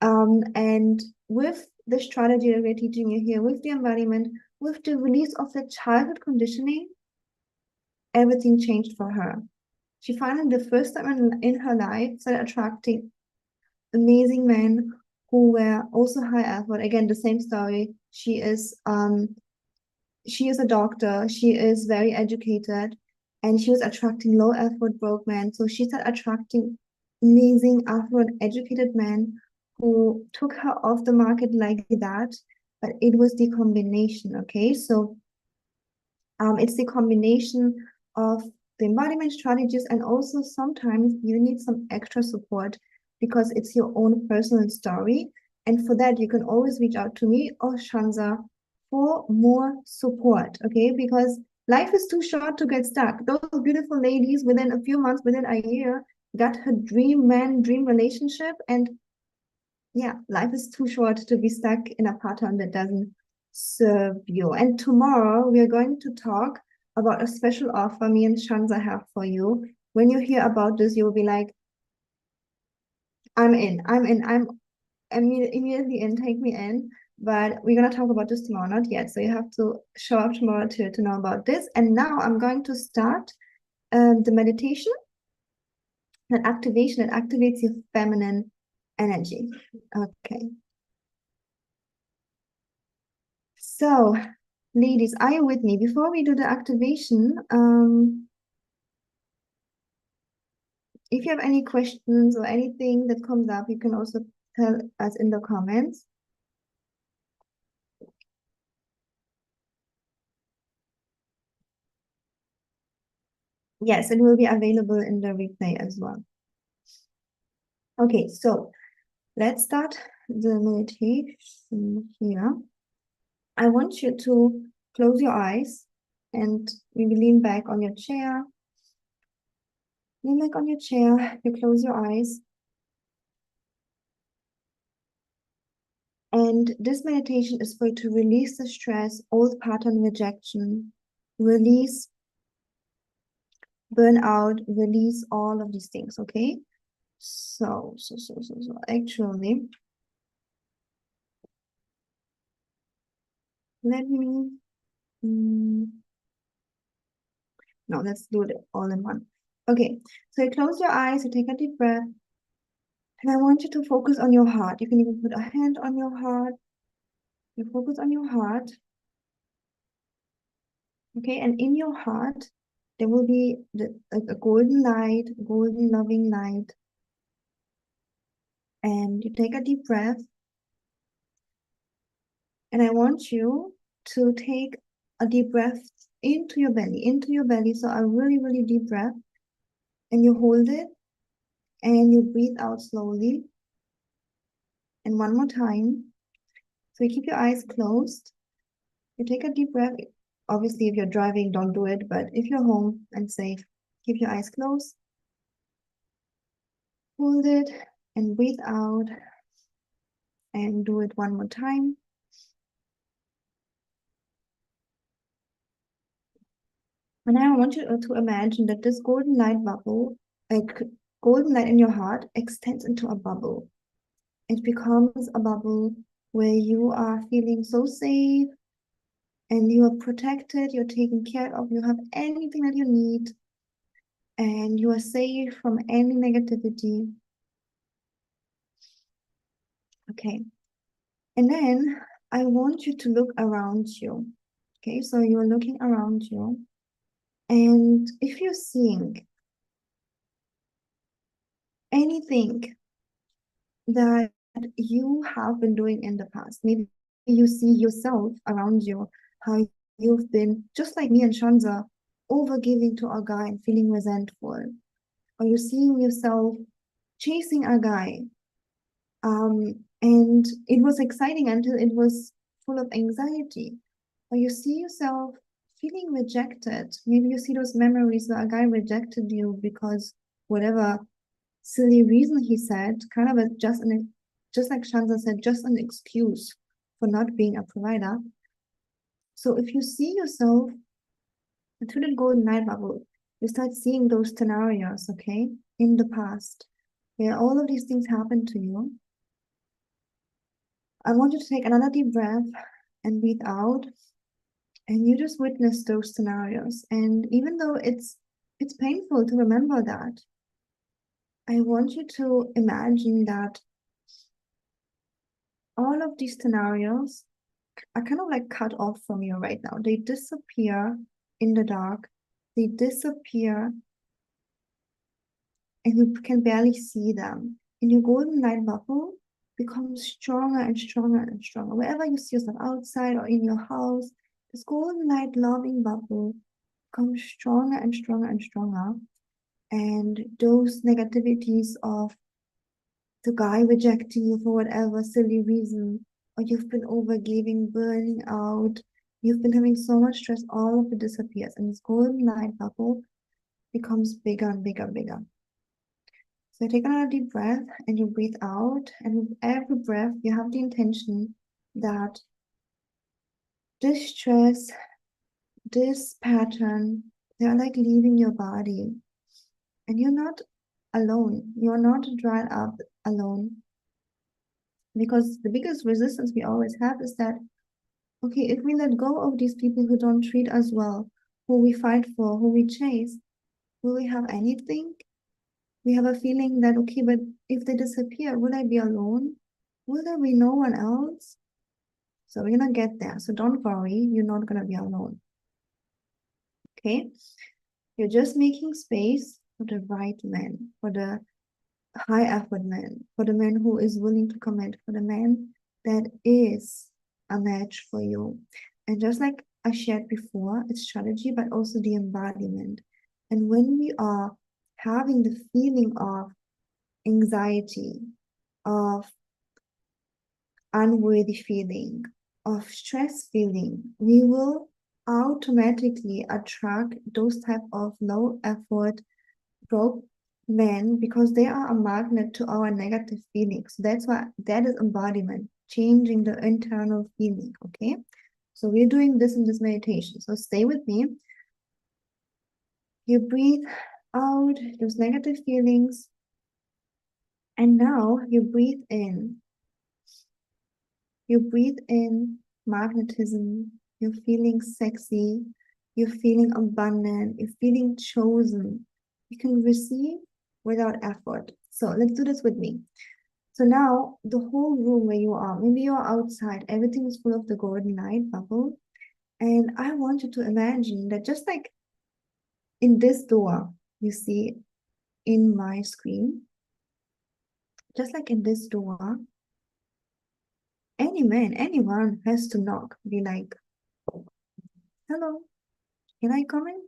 Speaker 2: And with the strategy that we're teaching you here, with the embodiment, with the release of the childhood conditioning, everything changed for her. She finally, the first time in her life, started attracting amazing men who were also high effort. Again, the same story. She is a doctor. She is very educated, and she was attracting low effort broke men. So she started attracting amazing affluent educated men who took her off the market like that. But it was the combination. Okay, so it's the combination of the embodiment strategies, and also sometimes you need some extra support because it's your own personal story. And for that, you can always reach out to me or Shanza for more support, okay? Because life is too short to get stuck. Those beautiful ladies within a few months, within a year, got her dream man, dream relationship. And yeah, life is too short to be stuck in a pattern that doesn't serve you. And tomorrow we are going to talk about a special offer me and Shanza have for you. When you hear about this, you'll be like, I'm immediately in, take me in. But we're going to talk about this tomorrow, not yet. So you have to show up tomorrow to know about this. And now I'm going to start the meditation, that activation that activates your feminine energy. Okay. So, ladies, are you with me? Before we do the activation, if you have any questions or anything that comes up, you can also tell us in the comments. Yes, it will be available in the replay as well. Okay, so let's start the meditation here. I want you to close your eyes and maybe lean back on your chair. Lean back on your chair, you close your eyes. And this meditation is for you to release the stress, old pattern rejection, release burnout, release all of these things, okay? So actually, let me, no, let's do it all in one. Okay, so you close your eyes, you take a deep breath, and I want you to focus on your heart. You can even put a hand on your heart. You focus on your heart. Okay, and in your heart, there will be a golden light, golden loving light. And you take a deep breath. And I want you to take a deep breath into your belly. So a really, really deep breath. And you hold it and you breathe out slowly. And one more time. So you keep your eyes closed. You take a deep breath. Obviously, if you're driving, don't do it. But if you're home and safe, keep your eyes closed. Hold it and breathe out. And do it one more time. And I want you to imagine that this golden light bubble, like golden light in your heart, extends into a bubble. It becomes a bubble where you are feeling so safe and you are protected, you're taken care of, you have anything that you need, and you are safe from any negativity. Okay. And then I want you to look around you. Okay, so you're looking around you. And if you're seeing anything that you have been doing in the past, maybe you see yourself around you, how you've been, just like me and Shanza, overgiving to a guy and feeling resentful. Or you're seeing yourself chasing a guy. And it was exciting until it was full of anxiety. Or you see yourself feeling rejected. Maybe you see those memories where a guy rejected you because whatever silly reason he said, kind of just like Shanza said, just an excuse for not being a provider. So if you see yourself through the golden light bubble, you start seeing those scenarios, okay, in the past, where all of these things happen to you. I want you to take another deep breath and breathe out, and you just witness those scenarios. And even though it's painful to remember that, I want you to imagine that all of these scenarios are kind of like cut off from you right now. They disappear in the dark. They disappear and you can barely see them. And your golden light bubble becomes stronger and stronger and stronger. Wherever you see yourself, outside or in your house, this golden light loving bubble becomes stronger and stronger and stronger. And those negativities of the guy rejecting you for whatever silly reason, or you've been overgiving, burning out, you've been having so much stress, all of it disappears. And this golden light bubble becomes bigger and bigger and bigger. So take another deep breath and you breathe out. And with every breath, you have the intention that this stress, this pattern, they're like leaving your body. And you're not alone. You're not dried up alone. Because the biggest resistance we always have is that, okay, if we let go of these people who don't treat us well, who we fight for, who we chase, will we have anything? We have a feeling that, okay, but if they disappear, will I be alone? Will there be no one else? So we're gonna get there. So don't worry, you're not gonna be alone. Okay? You're just making space for the right man, for the high effort man, for the man who is willing to commit, for the man that is a match for you. And just like I shared before, it's strategy, but also the embodiment. And when we are having the feeling of anxiety, of unworthy feeling, of stress feeling, we will automatically attract those type of low effort broke men because they are a magnet to our negative feelings. That's why that is embodiment, changing the internal feeling. Okay, so we're doing this in this meditation, so stay with me. You breathe out those negative feelings, and now you breathe in. You breathe in magnetism. You're feeling sexy. You're feeling abundant. You're feeling chosen. You can receive without effort. So let's do this with me. So now the whole room where you are, maybe you're outside, everything is full of the golden light bubble. And I want you to imagine that just like in this door, you see in my screen, just like in this door, any man, anyone has to knock, be like, hello, can I come in?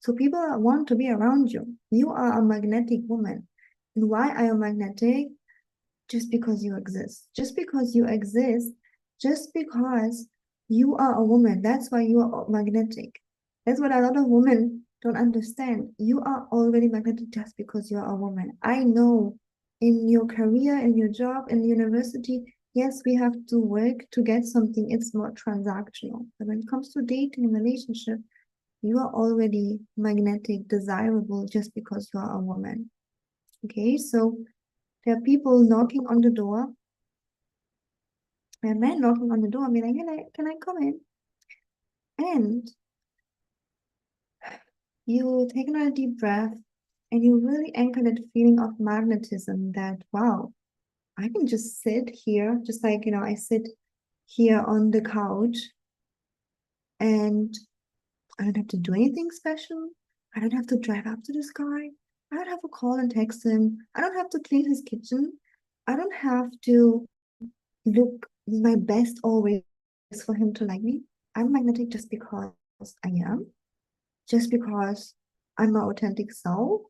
Speaker 2: So people want to be around you. You are a magnetic woman. And why are you magnetic? Just because you exist. Just because you exist, just because you are a woman. That's why you are magnetic. That's what a lot of women don't understand. You are already magnetic just because you are a woman. I know in your career, in your job, in university, yes, we have to work to get something. It's more transactional. But when it comes to dating and relationship, you are already magnetic, desirable just because you are a woman. Okay, so there are people knocking on the door. A man knocking on the door, be like, hey, can I come in? And you take another deep breath and you really anchor that feeling of magnetism that, wow, I can just sit here, just like, I sit here on the couch and I don't have to do anything special. I don't have to drive up to this guy. I don't have to call and text him. I don't have to clean his kitchen. I don't have to look my best always for him to like me. I'm magnetic just because I am, just because I'm my authentic self.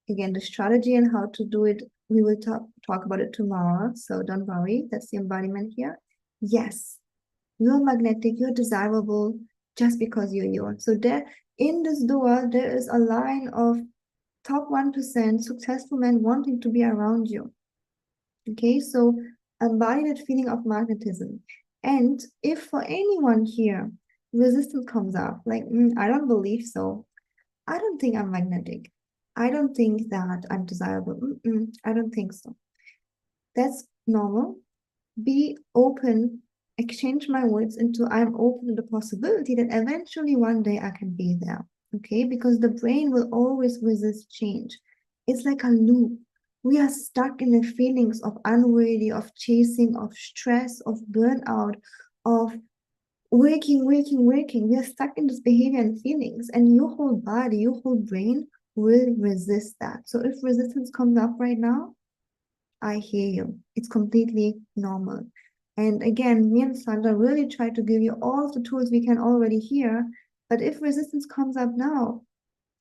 Speaker 2: Again, the strategy and how to do it, we will talk about it tomorrow. So don't worry, that's the embodiment here. Yes, you're magnetic, you're desirable just because you're you. So there, in this door, there is a line of top 1% successful men wanting to be around you. Okay, so embody that feeling of magnetism. And if for anyone here, resistance comes up, like, I don't believe so. I don't think I'm magnetic. I don't think that I'm desirable. I don't think so. That's normal. Be open, exchange my words into I'm open to the possibility that eventually one day I can be there. Okay, because the brain will always resist change. It's like a loop. We are stuck in the feelings of unworthy, of chasing, of stress, of burnout, of working. We are stuck in this behavior and feelings, and your whole body, your whole brain will resist that. So if resistance comes up right now, I hear you. It's completely normal. And again, me and Sandra really try to give you all the tools we can already hear. But if resistance comes up now,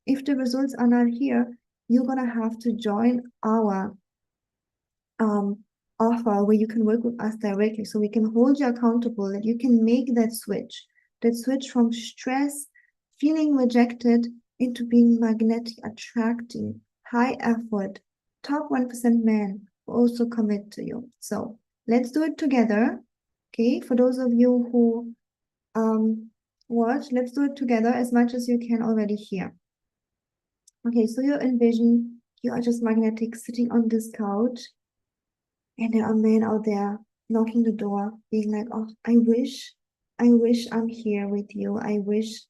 Speaker 2: if the results are not here, you're gonna have to join our offer where you can work with us directly, so we can hold you accountable, that you can make that switch from stress, feeling rejected, into being magnetic, attracting high effort, top 1% men who also commit to you. So let's do it together. Okay, for those of you who watch, let's do it together as much as you can already here. Okay, so you envision you are just magnetic sitting on this couch, and there are men out there knocking the door, being like, oh, I wish I'm here with you. I wish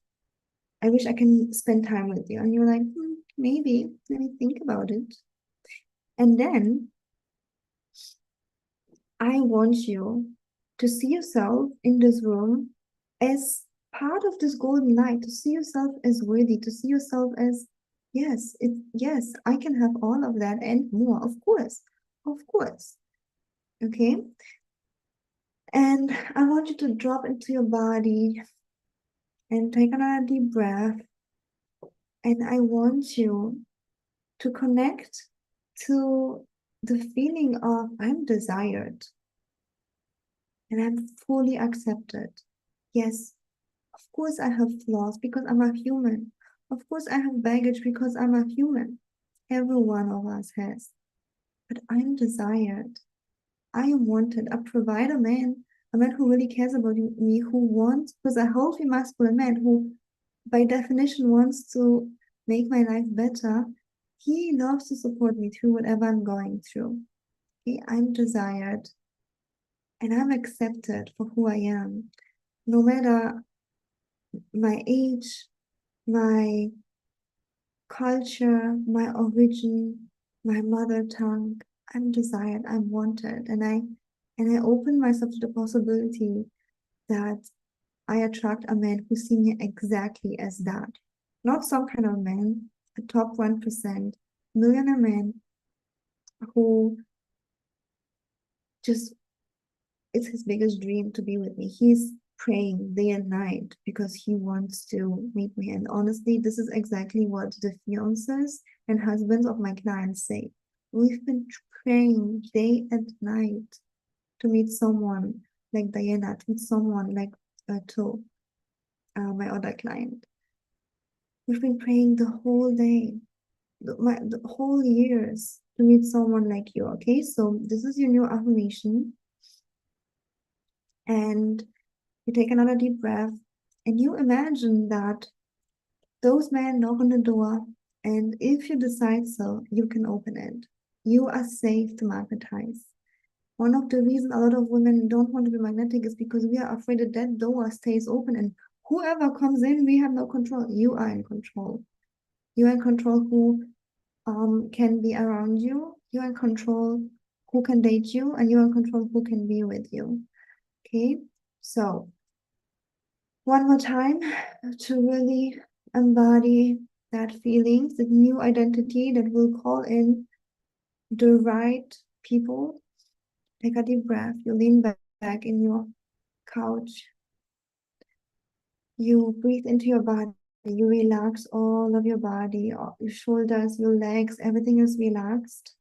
Speaker 2: I can spend time with you. And you're like, maybe, let me think about it. And then I want you to see yourself in this room as part of this golden light, to see yourself as worthy, to see yourself as, yes, I can have all of that and more, of course. Okay. And I want you to drop into your body and take another deep breath. And I want you to connect to the feeling of I'm desired and I'm fully accepted. Yes, of course I have flaws because I'm a human. Of course I have baggage because I'm a human. Every one of us has. But I'm desired. I am wanted. A provider man, a man who really cares about me, who's a healthy masculine man who by definition wants to make my life better. He loves to support me through whatever I'm going through. Okay, I'm desired and I'm accepted for who I am, no matter my age, my culture, my origin, my mother tongue. I'm desired, I'm wanted, and I open myself to the possibility that I attract a man who see me exactly as that. Not some kind of man, a top 1% millionaire man who just, it's his biggest dream to be with me. He's praying day and night because he wants to meet me. And honestly, this is exactly what the fiancés and husbands of my clients say. We've been praying day and night to meet someone like Diana, to meet someone like my other client. We've been praying the whole day, the whole years to meet someone like you. Okay, so this is your new affirmation. And you take another deep breath and you imagine that those men knock on the door, and if you decide so, you can open it. You are safe to magnetize. One of the reasons a lot of women don't want to be magnetic is because we are afraid that that door stays open and whoever comes in, we have no control. You are in control. You are in control who can be around you. You are in control who can date you, and you are in control who can be with you. Okay, so one more time to really embody that feeling, the new identity that will call in the right people. Take a deep breath. You lean back in your couch. You breathe into your body. You relax all of your body, your shoulders, your legs, everything is relaxed.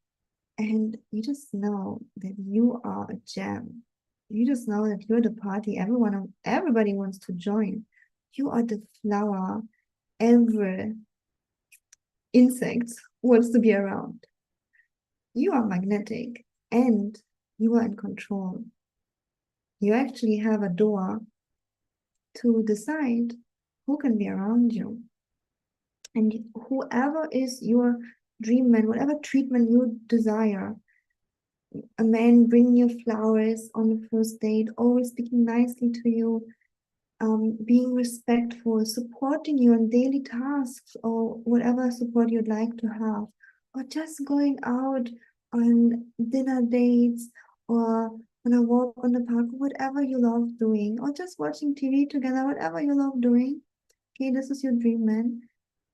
Speaker 2: And you just know that you are a gem. You just know that you're the party everybody wants to join. You are the flower every insect wants to be around. You are magnetic and you are in control. You actually have a door to decide who can be around you. And whoever is your dream man, whatever treatment you desire, a man bringing you flowers on the first date, always speaking nicely to you, being respectful, supporting you on daily tasks or whatever support you'd like to have, or just going out on dinner dates or on a walk on the park, whatever you love doing, or just watching TV together, whatever you love doing. Okay, this is your dream man.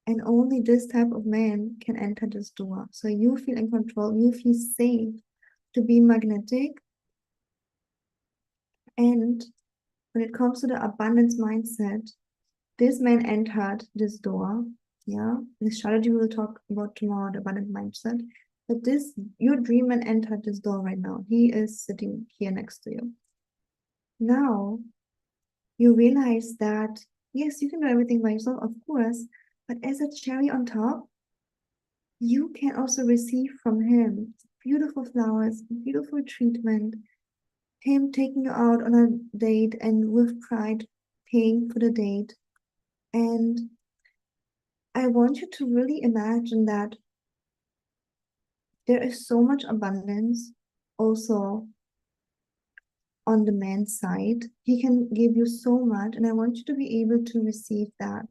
Speaker 2: And only this type of man can enter this door. So you feel in control, you feel safe to be magnetic. And when it comes to the abundance mindset, this man entered this door. Yeah, the strategy we'll talk about tomorrow, the abundant mindset. But your dream man entered this door right now. He is sitting here next to you. Now, you realize that, yes, you can do everything by yourself, of course, but as a cherry on top, you can also receive from him beautiful flowers, beautiful treatment, him taking you out on a date and with pride paying for the date. And I want you to really imagine that there is so much abundance also on the man's side. He can give you so much, and I want you to be able to receive that.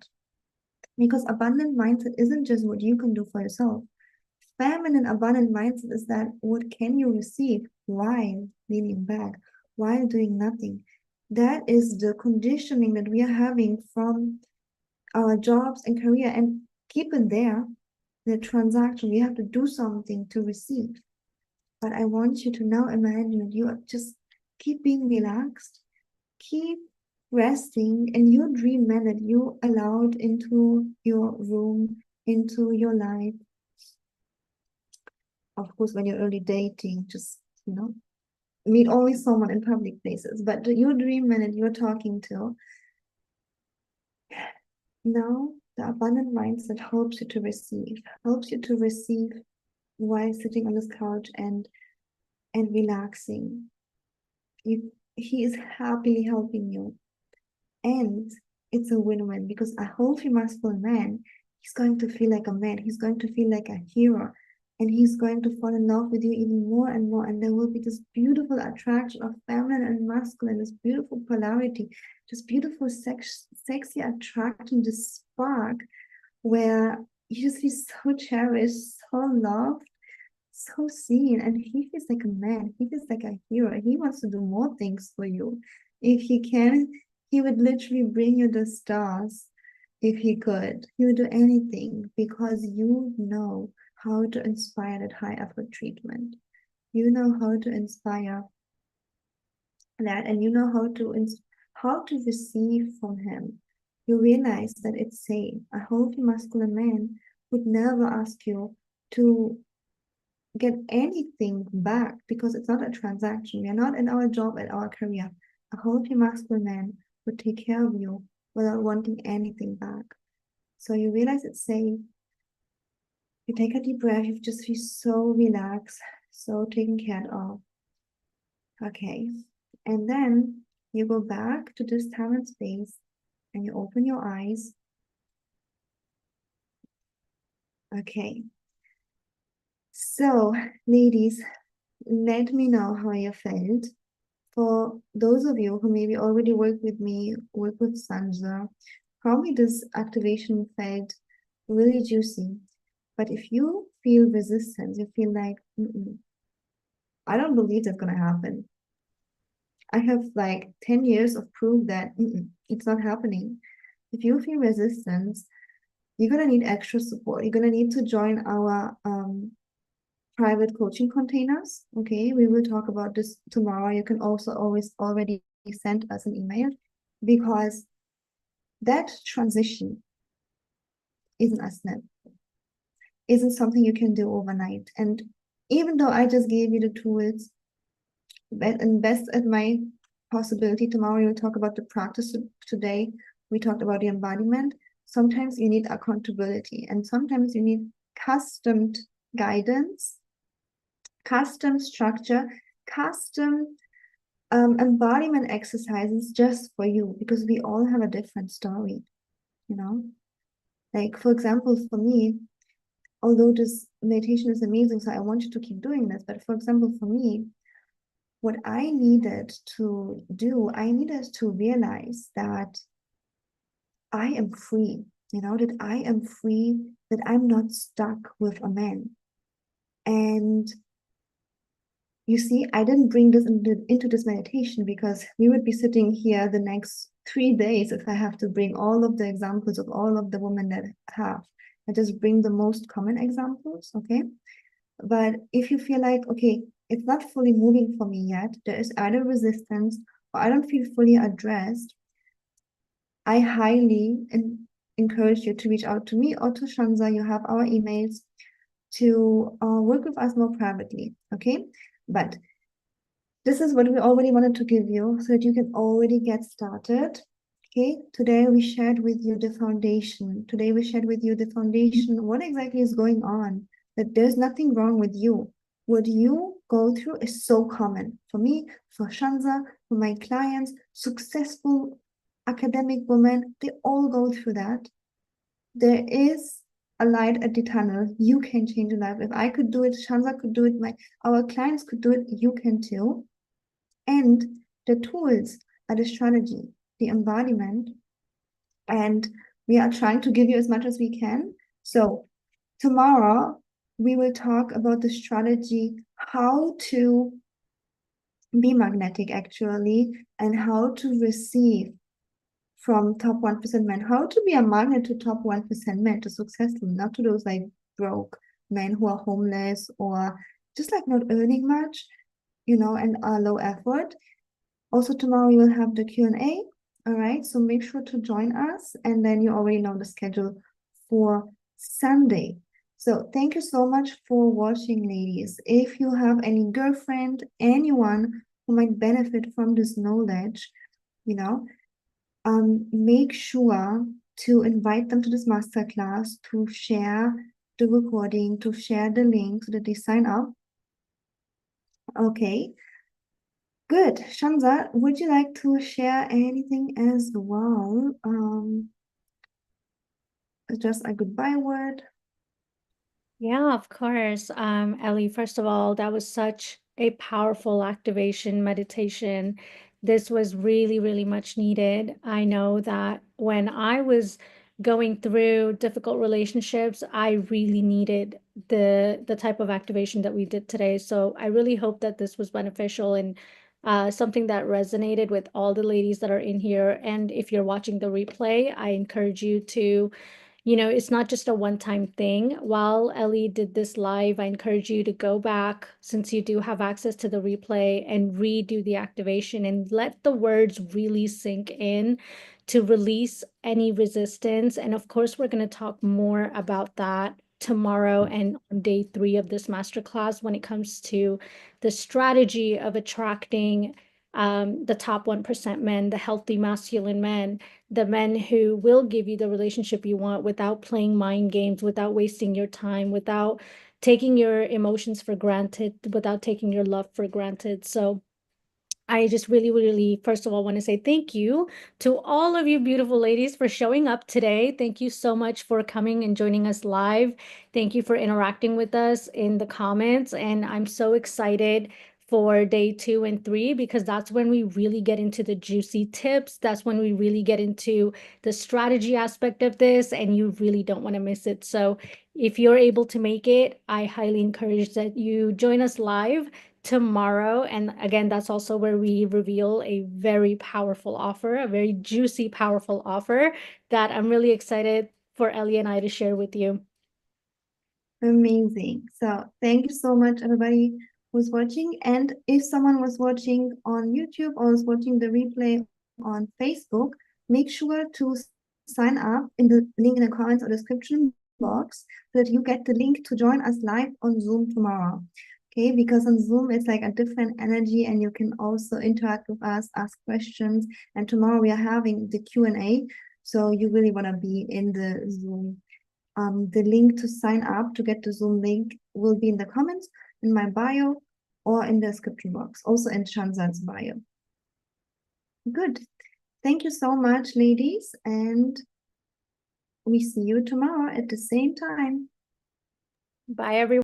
Speaker 2: Because abundant mindset isn't just what you can do for yourself. Feminine abundant mindset is that what can you receive while leaning back, while doing nothing. That is the conditioning that we are having from our jobs and career, and keep it there. The transaction, you have to do something to receive. But I want you to now imagine that you are just keep being relaxed, keep resting, and your dream man that you allowed into your room, into your life. Of course, when you're early dating, just, meet only someone in public places. But your dream man that you're talking to, now the abundant mindset helps you to receive while sitting on this couch and relaxing. He is happily helping you. And it's a win-win, because a healthy masculine man, he's going to feel like a man, he's going to feel like a hero, and he's going to fall in love with you even more and more. And there will be this beautiful attraction of feminine and masculine, this beautiful polarity, this beautiful sexy attraction, this spark where you just feel so cherished, so loved, so seen, and he feels like a man, he feels like a hero. He wants to do more things for you. If he can, he would literally bring you the stars. If he could, he would do anything, because you know how to inspire that high effort treatment. You know how to inspire that, and you know how to receive from him. You realize that it's safe. A healthy masculine man would never ask you to get anything back, because it's not a transaction. We are not in our job, at our career. A healthy masculine man would take care of you without wanting anything back. So you realize it's safe. You take a deep breath. You just feel so relaxed, so taken care of. Okay. And then you go back to this time and space, and you open your eyes. Okay. So, ladies, let me know how you felt. For those of you who maybe already work with me, work with Shanza, probably this activation felt really juicy. But if you feel resistance, you feel like, I don't believe that's going to happen. I have like 10 years of proof that it's not happening. If you feel resistance, you're going to need extra support. You're going to need to join our private coaching containers. Okay, we will talk about this tomorrow. You can also always already send us an email, because that transition isn't a snap, isn't something you can do overnight. And even though I just gave you the tools, and best at my possibility, tomorrow we'll talk about the practice. Today we talked about the embodiment. Sometimes you need accountability, and sometimes you need custom guidance, custom structure, custom embodiment exercises just for you, because we all have a different story, Like, for example, for me, although this meditation is amazing, so I want you to keep doing this, but for example, for me, what I needed to do, I needed to realize that I am free, that I am free, that I'm not stuck with a man. And you see, I didn't bring this into this meditation, because we would be sitting here the next 3 days if I have to bring all of the examples of all of the women that have. I just bring the most common examples, okay? But if you feel like, okay, it's not fully moving for me yet, there is either resistance or I don't feel fully addressed, I highly encourage you to reach out to me or to Shanza. You have our emails to work with us more privately, okay? But this is what we already wanted to give you so that you can already get started. Okay, today we shared with you the foundation. Today we shared with you the foundation, what exactly is going on, that there's nothing wrong with you. What you go through is so common. For me, for Shanza, for my clients, successful academic women, they all go through that. There is a light at the tunnel. You can change your life. If I could do it, Shanza could do it, our clients could do it, you can too. And the tools are the strategy, the embodiment, and we are trying to give you as much as we can. So tomorrow we will talk about the strategy, how to be magnetic actually, and how to receive from top 1% men, how to be a magnet to top 1% men, to successful, not to those like broke men who are homeless or just like not earning much, and are low effort. Also tomorrow we will have the Q&A. All right, so make sure to join us, and then you already know the schedule for Sunday. So thank you so much for watching, ladies. If you have any girlfriend, anyone who might benefit from this knowledge, you know, make sure to invite them to this masterclass, to share the recording, to share the link so that they sign up. Okay, good. Shanza, would you like to share anything as well? Just a goodbye word.
Speaker 1: Yeah, of course. Ellie, first of all, that was such a powerful activation meditation. This was really, really much needed. I know that when I was going through difficult relationships, I really needed the type of activation that we did today. So I really hope that this was beneficial and something that resonated with all the ladies that are in here. And if you're watching the replay, I encourage you to, it's not just a one-time thing. While Ellie did this live, I encourage you to go back, since you do have access to the replay, and redo the activation and let the words really sink in to release any resistance. And of course, we're going to talk more about that tomorrow and on day 3 of this masterclass when it comes to the strategy of attracting the top 1% men, the healthy masculine men, the men who will give you the relationship you want without playing mind games, without wasting your time, without taking your emotions for granted, without taking your love for granted. So I just really, really, first of all, want to say thank you to all of you beautiful ladies for showing up today. Thank you so much for coming and joining us live. Thank you for interacting with us in the comments. And I'm so excited for day 2 and 3, because that's when we really get into the juicy tips. That's when we really get into the strategy aspect of this, and you really don't want to miss it. So if you're able to make it, I highly encourage that you join us live tomorrow. And again, that's also where we reveal a very powerful offer, a very juicy, powerful offer that I'm really excited for Ellie and I to share with you.
Speaker 2: Amazing. So thank you so much, everybody who's watching. And if someone was watching on YouTube or was watching the replay on Facebook, make sure to sign up in the link in the comments or description box so that you get the link to join us live on Zoom tomorrow. Okay, because on Zoom it's like a different energy and you can also interact with us, ask questions. And tomorrow we are having the Q&A. So you really want to be in the Zoom. The link to sign up to get the Zoom link will be in the comments, in my bio, or in the description box, also in Shanza's bio. Good. Thank you so much, ladies, and we see you tomorrow at the same time.
Speaker 1: Bye, everyone.